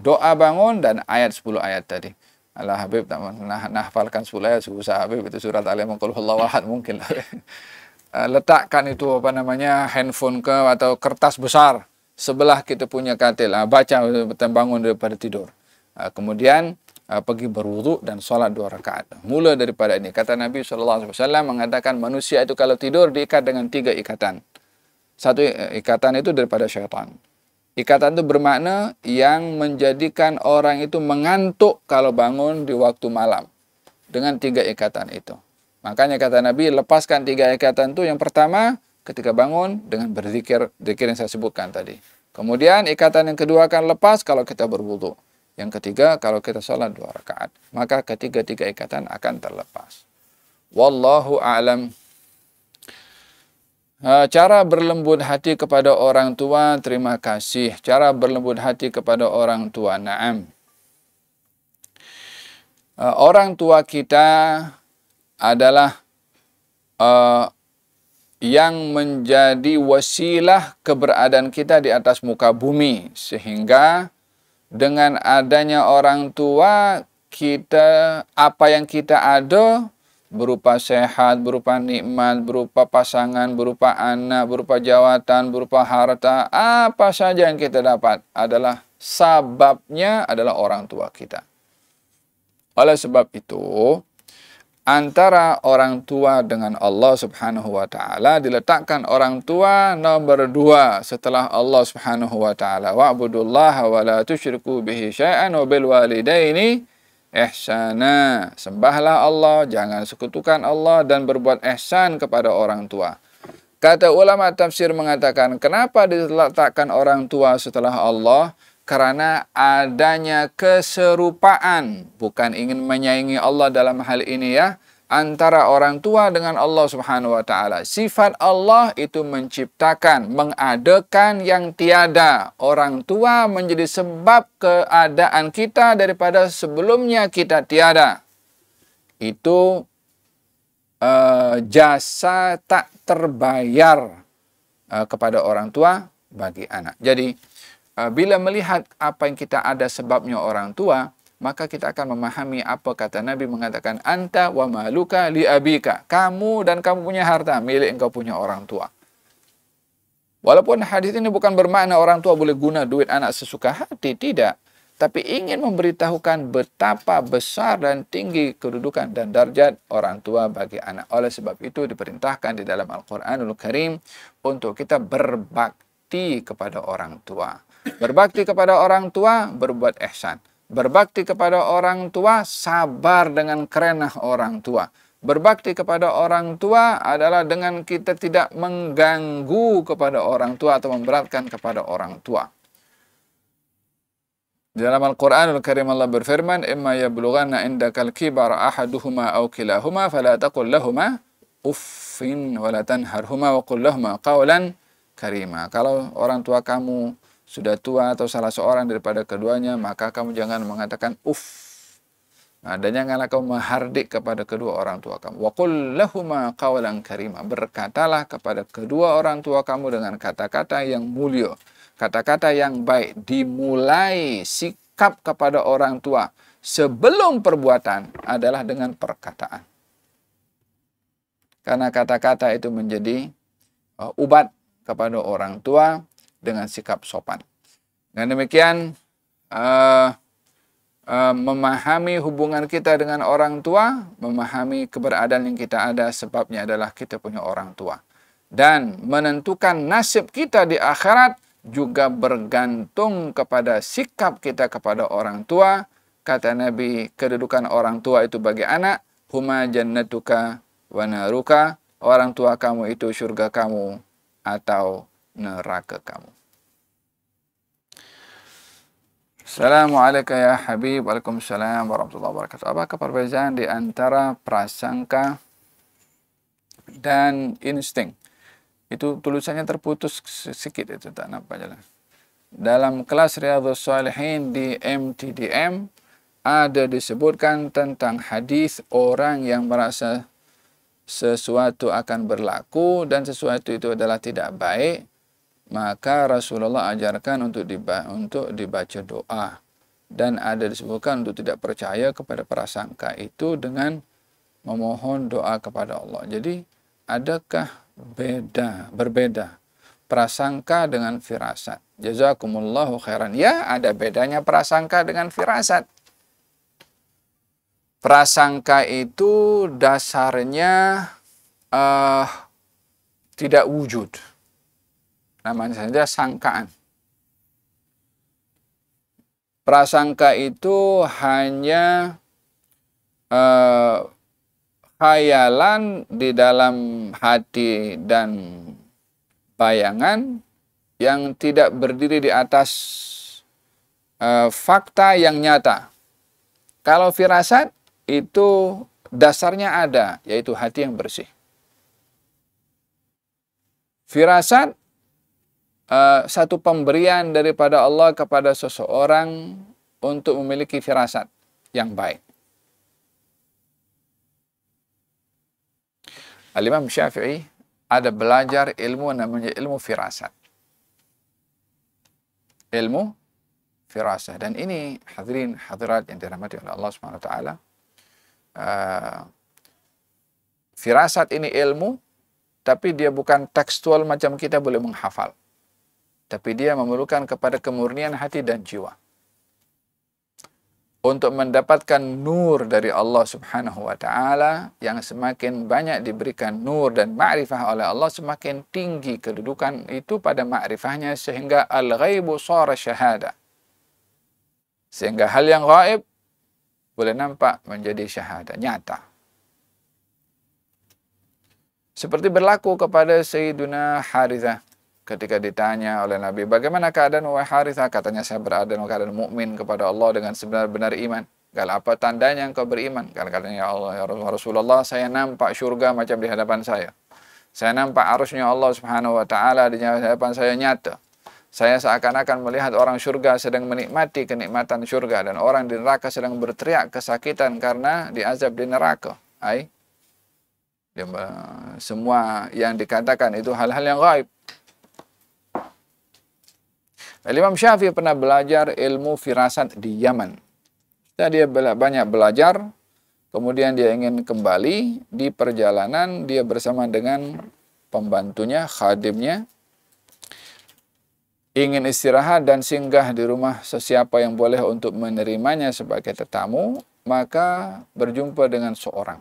Doa bangun dan 10 ayat tadi. Allah Habib tak menghafalkan 10 ayat, susah Habib, itu surat Al-Imran, qul huwallahu ahad mungkin. Letakkan itu handphone atau kertas besar sebelah kita punya katil, baca bangun daripada tidur. Kemudian pergi berwudu dan sholat 2 rakaat. Mula daripada ini, kata Nabi SAW mengatakan, manusia itu kalau tidur diikat dengan 3 ikatan. Satu ikatan itu daripada syaitan. Ikatan itu bermakna yang menjadikan orang itu mengantuk kalau bangun di waktu malam. Dengan 3 ikatan itu. Makanya kata Nabi, lepaskan 3 ikatan itu. Yang pertama, ketika bangun dengan berzikir, zikir yang saya sebutkan tadi. Kemudian ikatan yang kedua akan lepas kalau kita berwudu. Yang ketiga, kalau kita sholat 2 rakaat. Maka ketiga-tiga ikatan akan terlepas. Wallahu a'lam. Cara berlembut hati kepada orang tua, terima kasih. Cara berlembut hati kepada orang tua, na'am. Orang tua kita adalah yang menjadi wasilah keberadaan kita di atas muka bumi. Sehingga dengan adanya orang tua, kita, apa yang kita ada, berupa sehat, berupa nikmat, berupa pasangan, berupa anak, berupa jawatan, berupa harta, apa saja yang kita dapat adalah sababnya adalah orang tua kita. Oleh sebab itu, antara orang tua dengan Allah Subhanahu wa taala diletakkan orang tua nomor 2 setelah Allah Subhanahu wa taala. Wa'budullaha wa la tusyriku bihi syai'an wa bil walidaini ihsana. Sembahlah Allah, jangan sekutukan Allah, dan berbuat ihsan kepada orang tua. Kata ulama tafsir mengatakan, kenapa diletakkan orang tua setelah Allah? Karena adanya keserupaan, bukan ingin menyaingi Allah dalam hal ini ya, antara orang tua dengan Allah Subhanahu wa taala. Sifat Allah itu menciptakan, mengadakan yang tiada. Orang tua menjadi sebab keadaan kita daripada sebelumnya kita tiada. Itu jasa tak terbayar kepada orang tua bagi anak. Jadi bila melihat apa yang kita ada sebabnya orang tua, maka kita akan memahami apa kata Nabi mengatakan, anta wa maluka li abika. Kamu dan kamu punya harta milik engkau punya orang tua. Walaupun hadis ini bukan bermakna orang tua boleh guna duit anak sesuka hati, tidak. Tapi ingin memberitahukan betapa besar dan tinggi kedudukan dan darjat orang tua bagi anak. Oleh sebab itu diperintahkan di dalam Al-Quranul Karim untuk kita berbakti kepada orang tua. Berbakti kepada orang tua, berbuat ihsan. Berbakti kepada orang tua, sabar dengan kerenah orang tua. Berbakti kepada orang tua adalah dengan kita tidak mengganggu kepada orang tua atau memberatkan kepada orang tua. Dalam Al-Quranul Karim Allah berfirman, "Imma yablughanna indakal kibara ahaduhuma aw kilahuma fala taqul lahumā uffin wa la tanharhumā wa qul lahumā qawlan karīmā." Kalau orang tua kamu sudah tua atau salah seorang daripada keduanya, maka kamu jangan mengatakan uff. Nah, dan janganlah kamu menghardik kepada kedua orang tua kamu. Wa qul lahumā qawlan karīmā. Berkatalah kepada kedua orang tua kamu dengan kata-kata yang mulia. Kata-kata yang baik. Dimulai sikap kepada orang tua sebelum perbuatan adalah dengan perkataan. Karena kata-kata itu menjadi ubat kepada orang tua dengan sikap sopan. Dan demikian memahami hubungan kita dengan orang tua, memahami keberadaan yang kita ada sebabnya adalah kita punya orang tua. Dan menentukan nasib kita di akhirat juga bergantung kepada sikap kita kepada orang tua. Kata Nabi, kedudukan orang tua itu bagi anak, huma jannatuka wa naruka. Orang tua kamu itu surga kamu atau neraka kamu. Assalamualaikum ya Habib. Waalaikumsalam warahmatullahi wabarakatuh. Apakah perbedaan di antara prasangka dan insting? Itu tulisannya terputus sedikit, itu tak nampak jelas. Dalam kelas Riyadhus Shalihin di MTDM ada disebutkan tentang hadis orang yang merasa sesuatu akan berlaku dan sesuatu itu adalah tidak baik, maka Rasulullah ajarkan untuk dibaca doa. Dan ada disebutkan untuk tidak percaya kepada prasangka itu dengan memohon doa kepada Allah. Jadi adakah berbeda prasangka dengan firasat? Jazakumullahu khairan. Ya, ada bedanya prasangka dengan firasat. Prasangka itu dasarnya tidak wujud. Namanya saja sangkaan. Prasangka itu hanya khayalan di dalam hati dan bayangan yang tidak berdiri di atas fakta yang nyata. Kalau firasat itu dasarnya ada, yaitu hati yang bersih. Firasat satu pemberian daripada Allah kepada seseorang untuk memiliki firasat yang baik. Al-Imam Syafi'i ada belajar ilmu namanya ilmu firasat. Ilmu firasat. Dan ini hadirin hadirat yang dirahmati oleh Allah SWT. Firasat ini ilmu, tapi dia bukan tekstual macam kita boleh menghafal. Tapi dia memerlukan kepada kemurnian hati dan jiwa. Untuk mendapatkan nur dari Allah Subhanahu wa Ta'ala, yang semakin banyak diberikan nur dan ma'rifah oleh Allah, semakin tinggi kedudukan itu pada ma'rifahnya, sehingga al-ghaibu shara syahada. Sehingga hal yang gaib boleh nampak menjadi syahadah, nyata. Seperti berlaku kepada Sayyiduna Harithah. Ketika ditanya oleh Nabi, bagaimana keadaan wahai Harithah? Katanya, saya berada dalam keadaan mukmin kepada Allah dengan sebenar-benar iman. Kalau apa tandanya engkau beriman? Kalau katanya, ya Allah, ya Rasulullah, saya nampak syurga macam di hadapan saya. Saya nampak arusnya Allah Subhanahu wa Ta'ala di hadapan saya nyata. Saya seakan-akan melihat orang syurga sedang menikmati kenikmatan syurga, dan orang di neraka sedang berteriak kesakitan karena diazab di neraka. Semua yang dikatakan itu hal-hal yang gaib. Imam Syafi'i pernah belajar ilmu firasat di Yaman. Setelah dia banyak belajar, kemudian dia ingin kembali. Di perjalanan dia bersama dengan pembantunya, khadimnya, ingin istirahat dan singgah di rumah sesiapa yang boleh untuk menerimanya sebagai tetamu, maka berjumpa dengan seorang.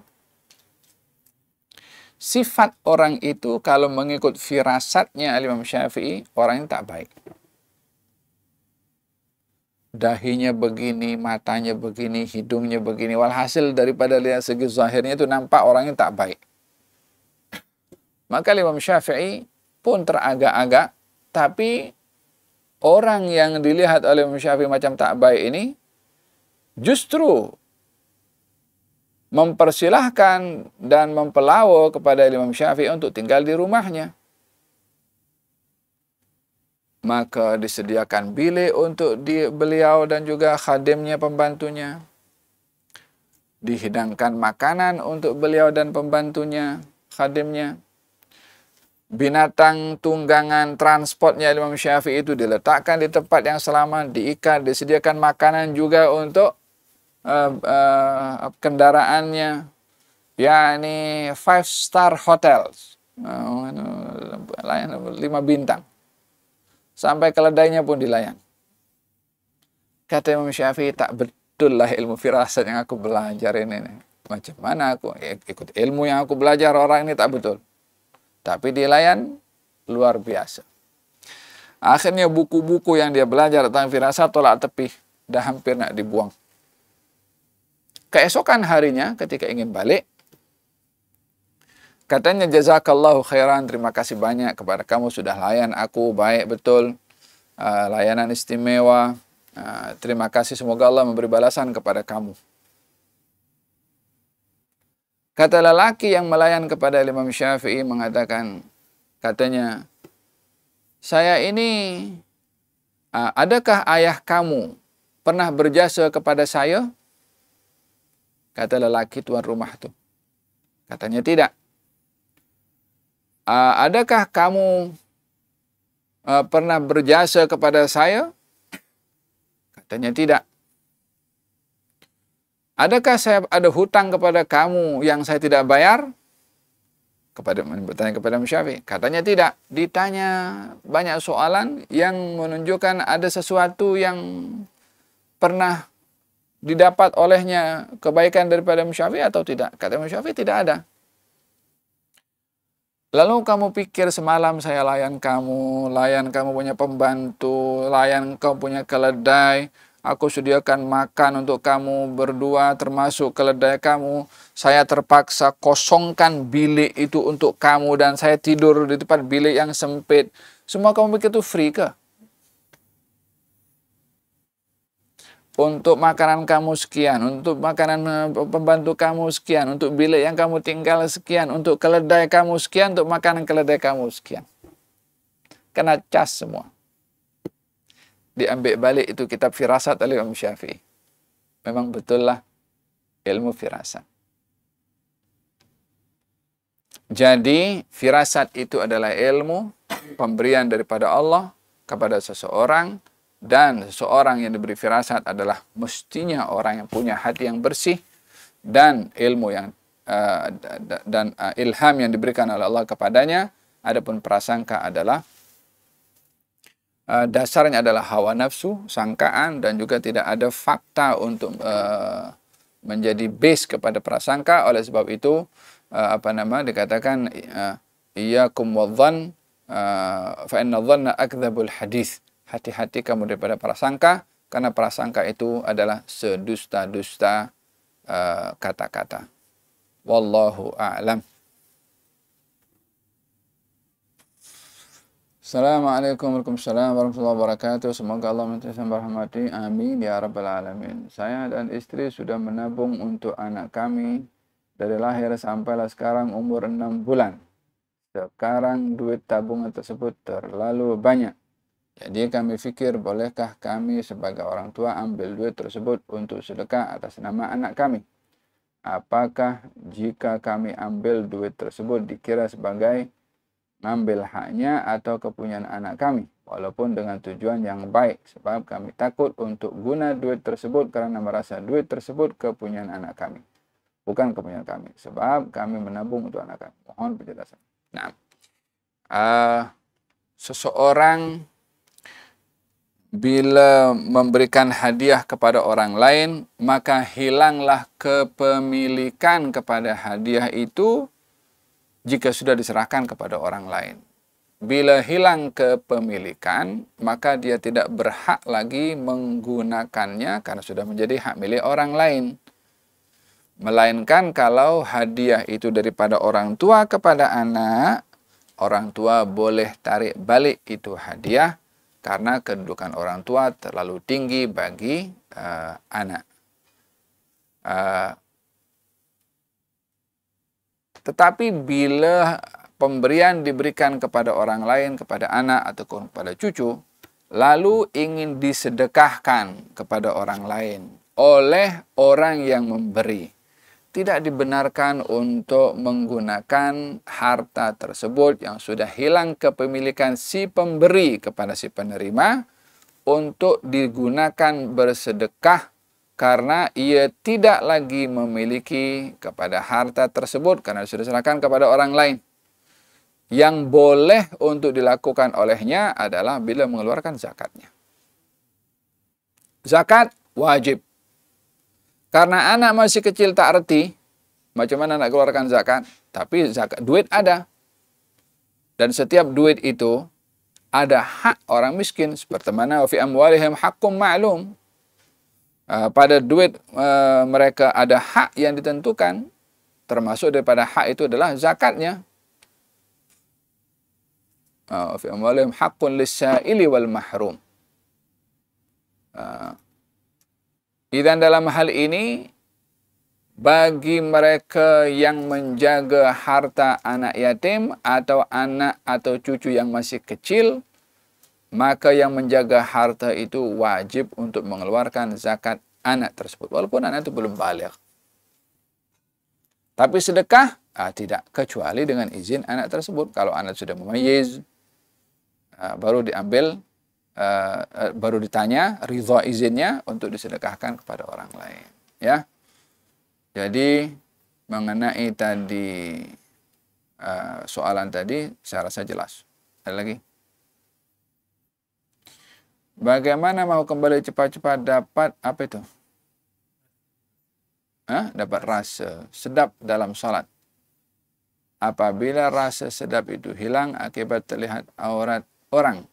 Sifat orang itu kalau mengikut firasatnya Imam Syafi'i, orangnya tak baik. Dahinya begini, matanya begini, hidungnya begini. Walhasil daripada lihat segi zahirnya itu nampak orangnya tak baik. Maka Imam Syafi'i pun teragak-agak, tapi orang yang dilihat oleh Imam Syafi'i macam tak baik ini justru mempersilahkan dan mempelawa kepada Imam Syafi'i untuk tinggal di rumahnya. Maka disediakan bilik untuk beliau dan juga khadimnya, pembantunya. Dihidangkan makanan untuk beliau dan pembantunya, khadimnya. Binatang tunggangan transportnya Imam Syafi'i itu diletakkan di tempat yang selamat, diikat, disediakan makanan juga untuk kendaraannya. yakni 5-star hotels. 5 bintang. Sampai keledainya pun dilayan. Kata Imam Syafi'i, tak betul lah ilmu firasat yang aku belajar ini. Macam mana aku ikut ilmu yang aku belajar orang ini, tak betul. Tapi dilayan luar biasa. Akhirnya buku-buku yang dia belajar tentang firasat tolak tepi. Dah hampir nak dibuang. Keesokan harinya ketika ingin balik, katanya, jazakallahu khairan, terima kasih banyak kepada kamu sudah layan aku, baik betul, layanan istimewa, terima kasih, semoga Allah memberi balasan kepada kamu. Kata lelaki yang melayan kepada Imam Syafi'i mengatakan, katanya, saya ini, adakah ayah kamu pernah berjasa kepada saya? Kata lelaki tuan rumah itu. Katanya tidak. Adakah kamu pernah berjasa kepada saya? Katanya tidak. Adakah saya ada hutang kepada kamu yang saya tidak bayar? Bertanya kepada Imam Syafi'i. Katanya tidak. Ditanya banyak soalan yang menunjukkan ada sesuatu yang pernah didapat olehnya kebaikan daripada Imam Syafi'i atau tidak? Kata Imam Syafi'i tidak ada. Lalu kamu pikir semalam saya layan kamu punya pembantu, layan kamu punya keledai, aku sediakan makan untuk kamu berdua termasuk keledai kamu, saya terpaksa kosongkan bilik itu untuk kamu dan saya tidur di tempat bilik yang sempit. Semua kamu pikir itu free kah? Untuk makanan kamu sekian, untuk makanan pembantu kamu sekian, untuk bilik yang kamu tinggal sekian, untuk keledai kamu sekian, untuk makanan keledai kamu sekian. Kena cas semua. Diambil balik itu kitab firasat oleh Imam Syafi'i. Memang betul lah ilmu firasat. Jadi firasat itu adalah ilmu pemberian daripada Allah kepada seseorang. Dan seseorang yang diberi firasat adalah mestinya orang yang punya hati yang bersih dan ilmu yang ilham yang diberikan oleh Allah kepadanya. Adapun prasangka adalah dasarnya adalah hawa nafsu, sangkaan, dan juga tidak ada fakta untuk menjadi base kepada prasangka. Oleh sebab itu dikatakan iyyakum wadh-dhann fa inna dhanna akdzabul hadits. Hati-hati kamu daripada prasangka, karena prasangka itu adalah sedusta-dusta kata-kata. Wallahu a'lam. Assalamualaikum warahmatullahi wabarakatuh. Semoga Allah merahmati. Amin ya rabbal alamin. Saya dan istri sudah menabung untuk anak kami dari lahir sampailah sekarang umur 6 bulan. Sekarang duit tabungan tersebut terlalu banyak. Jadi kami fikir, bolehkah kami sebagai orang tua ambil duit tersebut untuk sedekah atas nama anak kami? Apakah jika kami ambil duit tersebut dikira sebagai ngambil haknya atau kepunyaan anak kami, walaupun dengan tujuan yang baik, sebab kami takut untuk guna duit tersebut karena merasa duit tersebut kepunyaan anak kami, bukan kepunyaan kami, sebab kami menabung untuk anak kami. Mohon penjelasan. Nah, seseorang bila memberikan hadiah kepada orang lain, maka hilanglah kepemilikan kepada hadiah itu jika sudah diserahkan kepada orang lain. Bila hilang kepemilikan, maka dia tidak berhak lagi menggunakannya karena sudah menjadi hak milik orang lain. Melainkan kalau hadiah itu daripada orang tua kepada anak, orang tua boleh tarik balik itu hadiah karena kedudukan orang tua terlalu tinggi bagi anak. Tetapi bila pemberian diberikan kepada orang lain, kepada anak ataupun kepada cucu, lalu ingin disedekahkan kepada orang lain oleh orang yang memberi, tidak dibenarkan untuk menggunakan harta tersebut yang sudah hilang kepemilikan si pemberi kepada si penerima untuk digunakan bersedekah, karena ia tidak lagi memiliki kepada harta tersebut karena sudah diserahkan kepada orang lain. Yang boleh untuk dilakukan olehnya adalah bila mengeluarkan zakatnya. Zakat wajib. Karena anak masih kecil tak erti macam mana nak keluarkan zakat, tapi zakat duit ada. Dan setiap duit itu ada hak orang miskin, seperti mana wa fi amwalihim haqqum ma'lum. Pada duit mereka ada hak yang ditentukan, termasuk daripada hak itu adalah zakatnya. Fi amwalihim haqqun lis-sa'ili wal mahrum. Dan dalam hal ini, bagi mereka yang menjaga harta anak yatim atau anak atau cucu yang masih kecil, maka yang menjaga harta itu wajib untuk mengeluarkan zakat anak tersebut, walaupun anak itu belum baligh. Tapi sedekah tidak, kecuali dengan izin anak tersebut. Kalau anak sudah mumayyiz, baru diambil, baru ditanya ridha izinnya untuk disedekahkan kepada orang lain. Ya, jadi mengenai tadi soalan tadi, saya rasa jelas. Ada lagi? Bagaimana mau kembali cepat-cepat dapat apa itu? Dapat rasa sedap dalam salat. Apabila rasa sedap itu hilang akibat terlihat aurat orang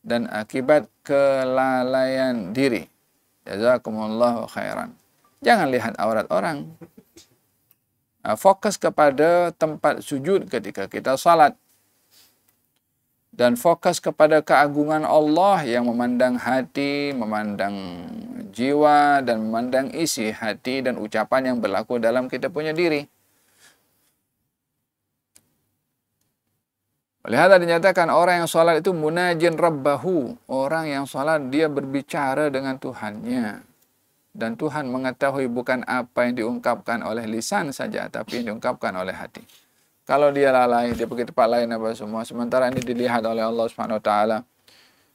dan akibat kelalaian diri. Jazakumullahu khairan. Jangan lihat aurat orang. Fokus kepada tempat sujud ketika kita salat. Dan fokus kepada keagungan Allah yang memandang hati, memandang jiwa, dan memandang isi hati dan ucapan yang berlaku dalam kita punya diri. Lihat dinyatakan orang yang salat itu munajin rabbahu. Orang yang salat dia berbicara dengan Tuhannya. Dan Tuhan mengetahui bukan apa yang diungkapkan oleh lisan saja, tapi yang diungkapkan oleh hati. Kalau dia lalai, dia pergi tempat lain apa semua, sementara ini dilihat oleh Allah Subhanahu wa taala.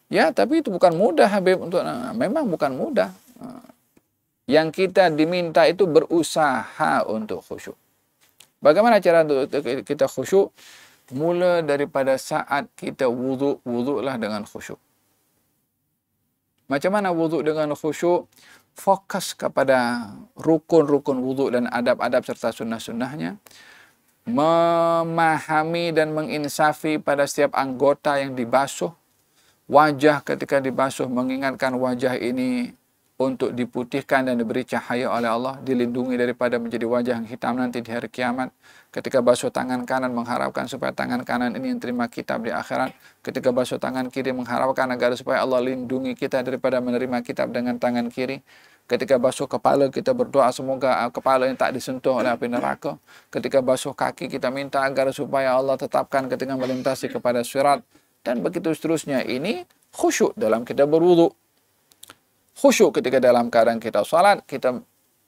Ya, tapi itu bukan mudah Habib untuk memang bukan mudah. Yang kita diminta itu berusaha untuk khusyuk. Bagaimana cara untuk kita khusyuk? Mula daripada saat kita wuduklah dengan khusyuk. Macam mana wuduk dengan khusyuk? Fokus kepada rukun-rukun wuduk dan adab-adab serta sunnah-sunnahnya. Memahami dan menginsafi pada setiap anggota yang dibasuh. Wajah ketika dibasuh, mengingatkan wajah ini untuk diputihkan dan diberi cahaya oleh Allah, dilindungi daripada menjadi wajah yang hitam nanti di hari kiamat. Ketika basuh tangan kanan, mengharapkan supaya tangan kanan ini yang terima kitab di akhirat. Ketika basuh tangan kiri, mengharapkan agar supaya Allah lindungi kita daripada menerima kitab dengan tangan kiri. Ketika basuh kepala, kita berdoa semoga kepala yang tak disentuh oleh api neraka. Ketika basuh kaki, kita minta agar supaya Allah tetapkan ketika melintasi kepada sirat. Dan begitu seterusnya. Ini khusyuk dalam kita berwuduk. Khusyuk ketika dalam keadaan kita salat, kita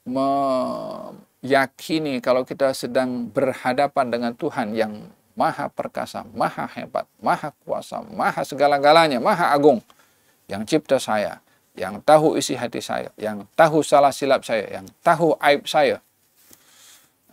meyakini kalau kita sedang berhadapan dengan Tuhan yang maha perkasa, maha hebat, maha kuasa, maha segala-galanya, maha agung, yang cipta saya, yang tahu isi hati saya, yang tahu salah silap saya, yang tahu aib saya.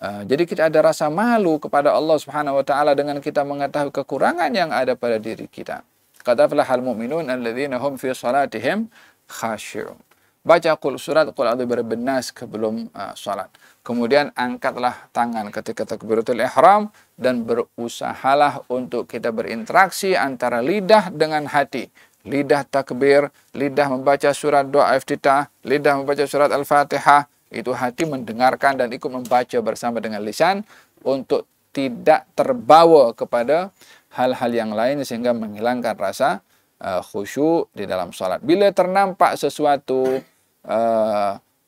Jadi kita ada rasa malu kepada Allah Subhanahu wa taala dengan kita mengetahui kekurangan yang ada pada diri kita. Qad aflahal mu'minun alladzina hum fi salatihim khashi'un. Baca surat Qul a'udzu birabbin nas sebelum salat. Kemudian angkatlah tangan ketika takbiratul ihram dan berusahalah untuk kita berinteraksi antara lidah dengan hati. Lidah takbir, lidah membaca surat doa iftitah, lidah membaca surat Al-Fatihah, itu hati mendengarkan dan ikut membaca bersama dengan lisan untuk tidak terbawa kepada hal-hal yang lain sehingga menghilangkan rasa khusyuk di dalam salat. Bila ternampak sesuatu,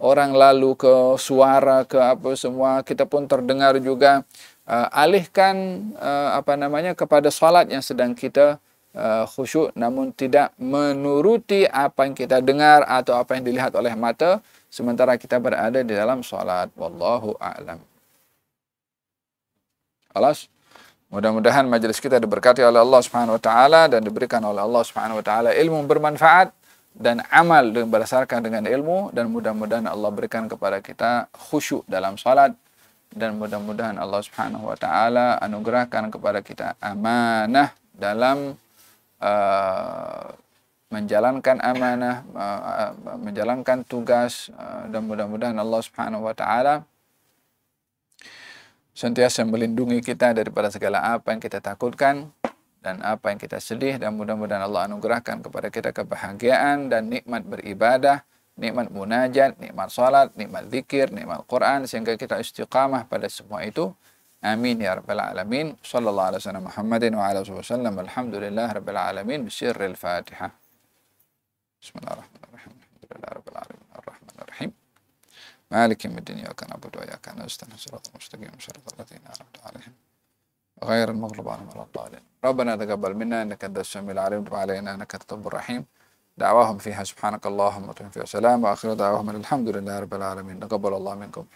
orang lalu ke suara ke apa semua, kita pun terdengar juga, alihkan kepada salat yang sedang kita khusyuk, namun tidak menuruti apa yang kita dengar atau apa yang dilihat oleh mata sementara kita berada di dalam salat. Wallahu a'lam. Alas, mudah-mudahan majelis kita diberkati oleh Allah Subhanahu wa taala dan diberikan oleh Allah Subhanahu wa taala ilmu bermanfaat dan amal berdasarkan dengan ilmu, dan mudah-mudahan Allah berikan kepada kita khusyuk dalam salat, dan mudah-mudahan Allah Subhanahu wa taala anugerahkan kepada kita amanah dalam menjalankan amanah, menjalankan tugas, dan mudah-mudahan Allah Subhanahu wa taala senantiasa melindungi kita daripada segala apa yang kita takutkan dan apa yang kita sedih, dan mudah-mudahan Allah anugerahkan kepada kita kebahagiaan dan nikmat beribadah, nikmat munajat, nikmat salat, nikmat zikir, nikmat Quran, sehingga kita istiqamah pada semua itu. Amin ya rabbal alamin. Sallallahu alaihi wasallam Muhammadin wa ala alihi wasallam. Alhamdulillah rabbil alamin. Bisirril Fatihah. Bismillahirrahmanirrahim. Alhamdulillah rabbil alamin. Arrahmanir rahim. Maliki yaumiddin. Iyyaka na'budu wa iyyaka nasta'in. Shiratal mustaqim. Shiratal ladzina an'amta 'alaihim ghairil maghdubi 'alaihim waladdallin. Rabbana taqabbal minna innaka antas samiul 'alim wa tub 'alaina innaka at-tawwabur rahim. Da'wahum fiha subhanakallahumma wa bihamdika wa salam wa akhiru da'wahum alhamdulillahi rabbil alamin. Taqabbalallahu minkum.